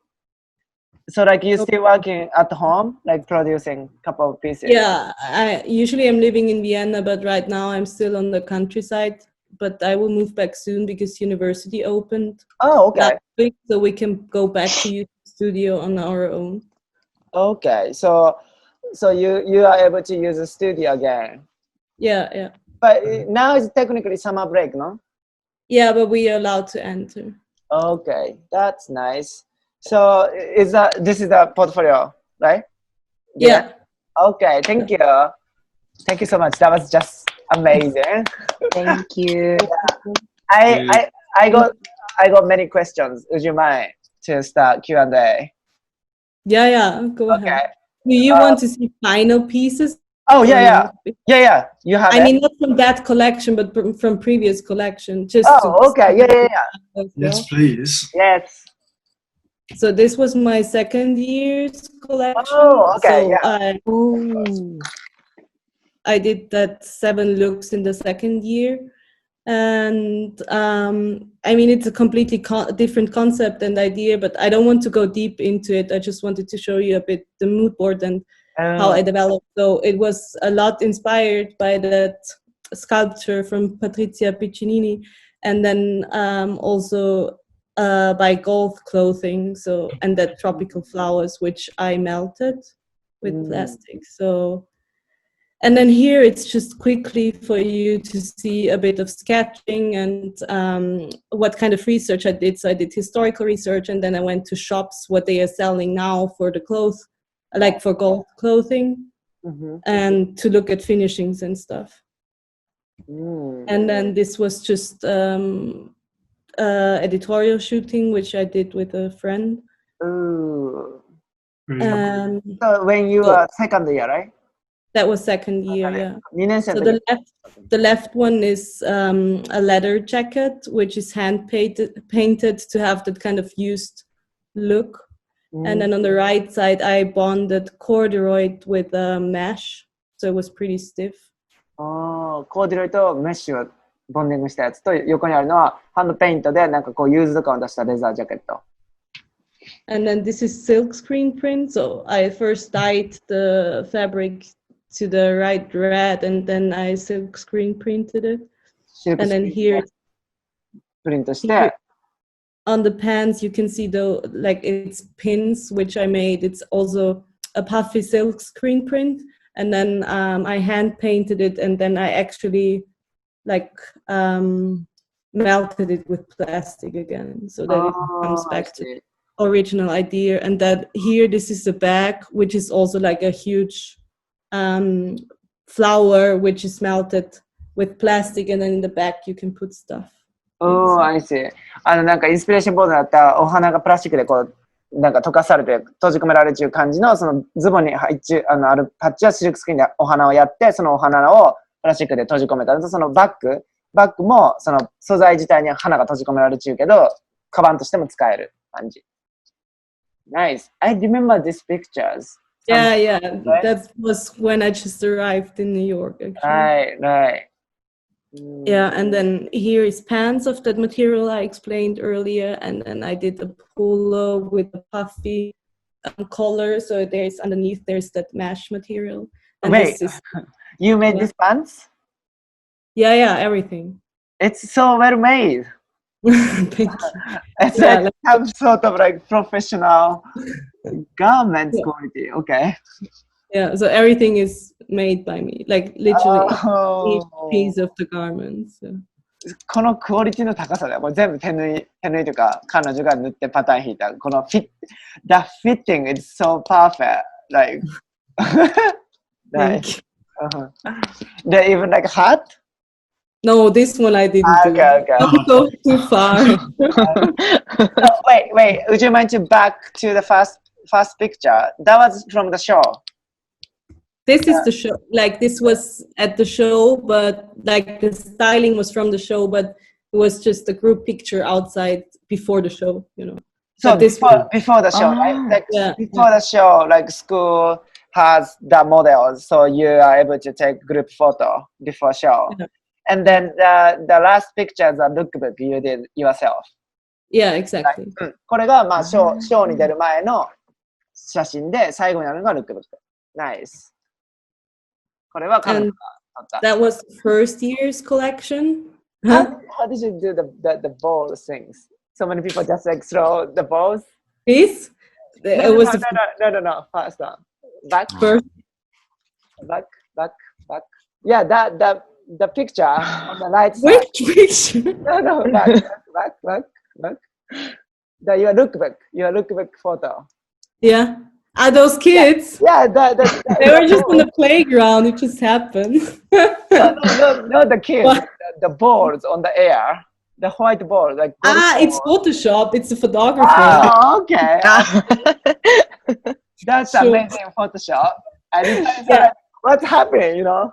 So like you still working at home, like producing a couple of pieces? Yeah, usually I'm living in Vienna, but right now I'm still on the countryside. But I will move back soon because university opened last week, so we can go back to use the studio on our own. Okay, so you are able to use the studio again? Yeah. But now it's technically summer break, no? Yeah, but we are allowed to enter. Okay, that's nice. So this is the portfolio, right? Yeah. Okay, thank you. Thank you so much. That was just amazing. Thank you. I got many questions. Would you mind to start Q&A? Yeah. Go ahead. Do you want to see final pieces? Oh yeah. You have. I mean, not from that collection, but from previous collection. Just. Okay. Yeah. Yes, please. Yes. So this was my second year's collection. Oh, okay. So I did that 7 looks in the second year, and I mean it's a completely different concept and idea, but I don't want to go deep into it. I just wanted to show you a bit the mood board and how I developed. So it was a lot inspired by that sculpture from Patrizia Piccinini, and then also by gold clothing. So and that tropical flowers which I melted with plastic. So. And then here it's just quickly for you to see a bit of sketching and what kind of research I did. So I did historical research, and then I went to shops, what they are selling now for the clothes, like for gold clothing, and to look at finishings and stuff. And then this was just editorial shooting, which I did with a friend. So Really when you were second year, right? That was second year, yeah. So the left one is a leather jacket, which is hand painted to have that kind of used look. And then on the right side, I bonded corduroy with mesh, so it was pretty stiff. コーデュロイとメッシュをボンディングしたやつと、横にあるのはハンドペイントでなんかこうユーズド感を出したレザージャケット。And then this is silk screen print. So I first dyed the fabric to the right red, and then I silk screen printed it. And then here, on the pants, you can see it's pins which I made. It's also a puffy silk screen print, and then I hand painted it, and then I actually melted it with plastic again, so that it comes back to the original idea. And that here, this is the bag, which is also like a huge flower which is melted with plastic, and then in the back you can put stuff. Oh, I see. なんかインスピレーションボードだったお花がプラスチックでこうなんか溶かされて閉じ込められるという感じのそのズボンにあるパッチはシルクスクリーンでお花をやって、そのお花をプラスチックで閉じ込めたのと、そのバッグもその素材自体に花が閉じ込められるけどカバンとしても使える感じ。Nice. I remember these pictures. Yeah. That was when I just arrived in New York, actually. Right. Yeah, and then here is pants of that material I explained earlier, and then I did a polo with a puffy collar, so underneath there's that mesh material. And wait, you made these pants? Yeah, everything. It's so well made. Thank you. It's like some sort of like professional garment quality. Okay. Yeah, so everything is made by me, like literally each piece of the garment. So. このクオリティの高さだよ。これ全部手縫いとか彼女が縫ってパターン引いた。このthe fitting is so perfect. Like, They even like hat? No, this one I didn't do. Okay. Don't go too far. Wait. Would you mind to back to the first picture? That was from the show. This is the show. Like this was at the show, but like the styling was from the show, but it was just a group picture outside before the show, you know. So before the show, right? Like before the show, like school has the models, so you are able to take group photo before show. Yeah. And then the last picture is a lookbook you did yourself. Yeah, exactly. これが、まあ、ショーに出る前の写真で、最後にあるのがルックブック。ナイス。これは彼女が撮った。That was first year's collection. How did you do the ball things? So many people just like throw the balls. This? No, was first one. Back. First. Back. Yeah, the picture on the right side. Which picture? No, back. Your lookbook photo. Yeah. Are those kids? Yeah, they were just on the playground. It just happened. no, the kids. The balls on the air. The white ball. Like it's Photoshop. It's a photographer. Oh, okay. That's amazing Photoshop. What's happening, you know?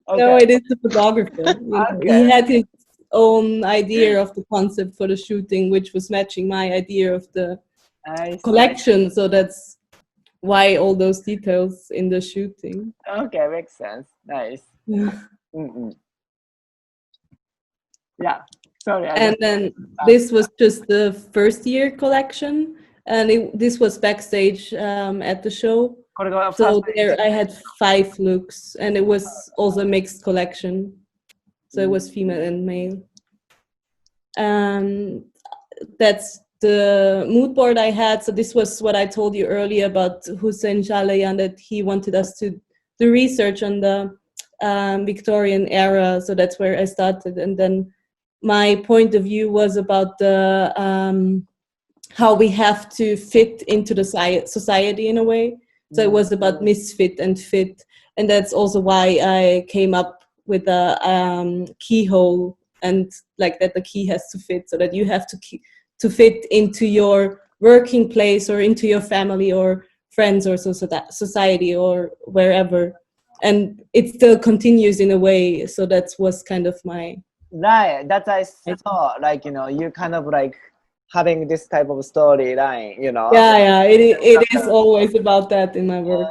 Okay. No, it is the photographer. Okay. He had his own idea of the concept for the shooting, which was matching my idea of the collection. So that's why all those details in the shooting. Okay, makes sense. Nice. Yeah. Sorry. And then this was just the first year collection, and this was backstage at the show. So there I had 5 looks, and it was also a mixed collection. So it was female and male. That's the mood board I had. So this was what I told you earlier about Hussein Jalayan, that he wanted us to do research on the Victorian era. So that's where I started. And then my point of view was about the how we have to fit into the society in a way. So it was about misfit and fit. And that's also why I came up with a keyhole, and like that the key has to fit, so that you have to fit into your working place or into your family or friends or society or wherever. And it still continues in a way. So that was kind of my... Right. That I saw, like, you know, you kind of like having this type of storyline, you know. Yeah, it is always about that in my work.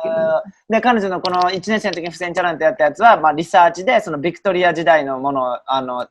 で、彼女のこの1年生の時にフセンチャランってやったやつは、まあ、リサーチでそのビクトリア時代のものを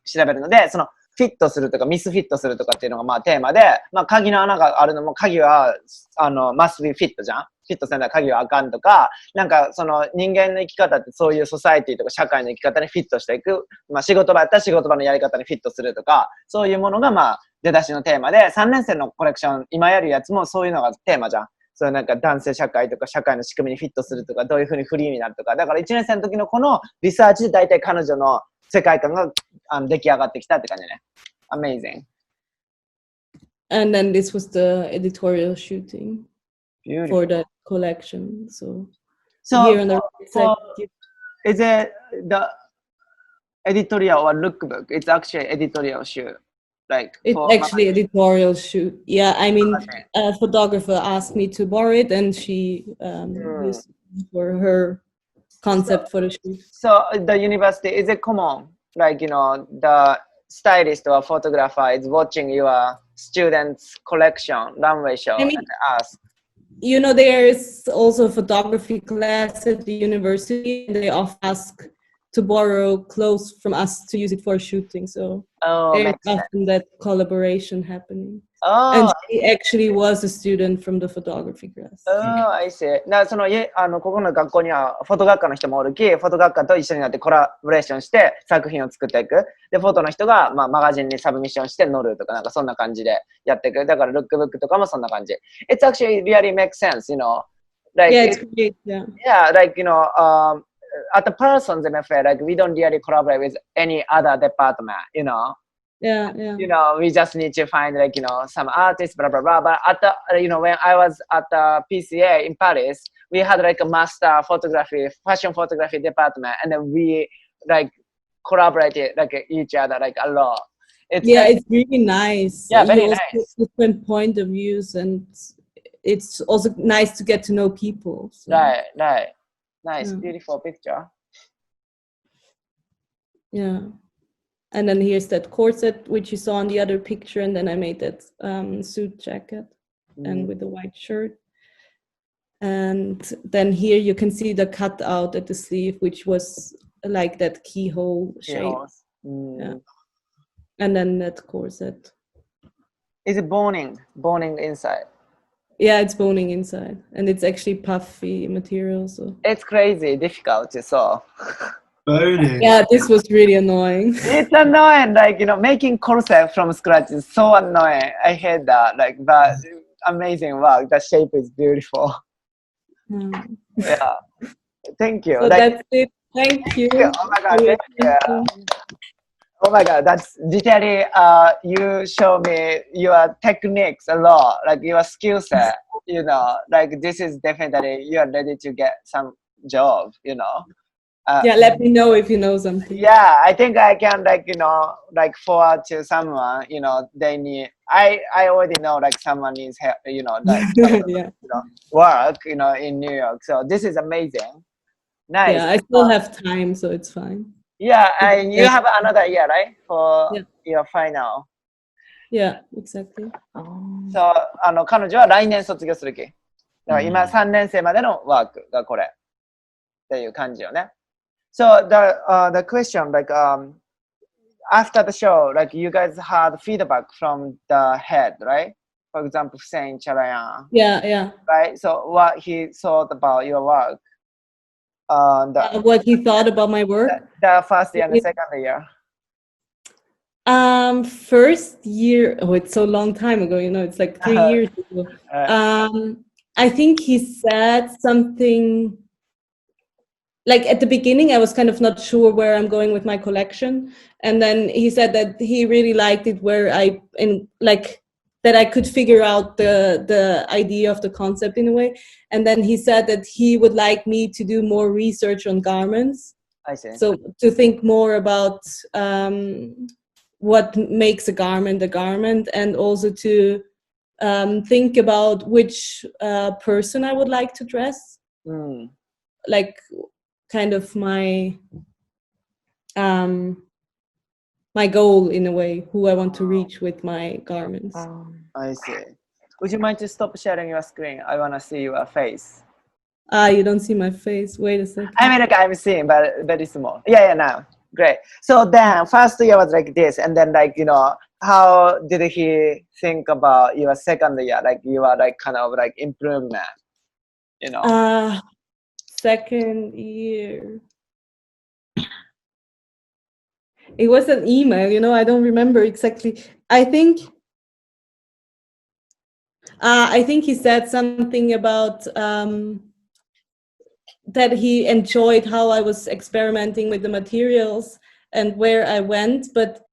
調べるので、そのフィットするとかミスフィットするとかっていうのがまあテーマで、まあ、鍵の穴があるのも鍵はmust be fit じゃん。フィットせんだら鍵はあかんとか、なんかその人間の生き方ってそういうソサエティとか社会の生き方にフィットしていく。まあ仕事場やったら仕事場のやり方にフィットするとか、そういうものがまあ出だしのテーマで、3年生のコレクション、今やるやつもそういうのがテーマじゃん。そういうなんか男性社会とか社会の仕組みにフィットするとか、どういうふうにフリーになるとか。だから1年生の時のこのリサーチで大体彼女の世界観が出来上がってきたって感じね。Amazing. And then this was the editorial shooting. Beautiful. For that collection. So here on the right side, is it the editorial or lookbook? It's actually editorial shoot. Like it's actually editorial shoot. Yeah, I mean, a photographer asked me to borrow it, and she used it for her concept for the shoot. So the university, is it common? Like, you know, the stylist or photographer is watching your students' collection, runway show, and ask. You know, there is also a photography class at the university, and they often ask to borrow clothes from us to use it for shooting. So there's often that collaboration happening. And she actually was a student from the photography class. Oh, I see. そのここの学校にはフォト学科の人もおるき、フォト学科と一緒になってコラボレーションして作品を作っていく。で、フォトの人が、まあ、マガジンにサブミッションして乗るとか、なんかそんな感じでやっていく。だからルックブックとかもそんな感じ。It's actually really makes sense, you know. Like, yeah, it's great, yeah. Yeah, like, you know, at the Parsons, I'm afraid, like, we don't really collaborate with any other department, you know. Yeah. You know, we just need to find, like, you know, some artists, blah, blah, blah. But at the, you know, when I was at the PCA in Paris, we had like a master photography, fashion photography department, and then we like collaborated like each other like a lot. It's really nice. Yeah, very nice. Different point of views, and it's also nice to get to know people. So. Right. Nice, beautiful picture. Yeah. And then here's that corset, which you saw on the other picture. And then I made that suit jacket and with the white shirt. And then here you can see the cutout at the sleeve, which was like that keyhole shape. Yeah. And then that corset. Is it boning inside? Yeah, it's boning inside, and it's actually puffy material. So It's crazy difficult. So Boning. yeah, this was really annoying. it's annoying. Like making corset from scratch is so annoying. I hate that. Like, but amazing work. The shape is beautiful. Yeah. Thank you. So that's it. Thank you. Oh my god. Thank you. Oh my god, that's literally you show me your techniques a lot, like your skill set, like this is definitely you are ready to get some job, Yeah, let me know if you know something. Yeah, I think I can like forward to someone, they need I already know like someone needs help, like Yeah. work, in New York. So this is amazing. Nice. Yeah, I still have time, so it's fine. Yeah, and you have another year, right? For your final. Yeah, exactly. So, 彼女は来年卒業する気。だから今3年生までのワークがこれっていう感じよね。So the question like after the show, like you guys had feedback from the head, right? For example, saying Charayan. Yeah. Right. So what he thought about your work. What he thought about my work? The first year and the second year. First year, it's so long time ago, it's like 3 years ago. I think he said something like at the beginning I was kind of not sure where I'm going with my collection, and then he said that he really liked it that I could figure out the idea of the concept in a way. And then he said that he would like me to do more research on garments. I see. So to think more about what makes a garment, and also to think about which person I would like to dress. Like kind of my goal in a way, who I want to reach with my garments. I see. Would you mind to stop sharing your screen? I want to see your face. You don't see my face. Wait a second. I mean, like I'm seeing, but very small. Yeah, now. Great. So then, first year was like this, and then like how did he think about your second year? Like you are like kind of like improvement, Second year. It was an email, I don't remember exactly. I think he said something about that he enjoyed how I was experimenting with the materials and where I went, but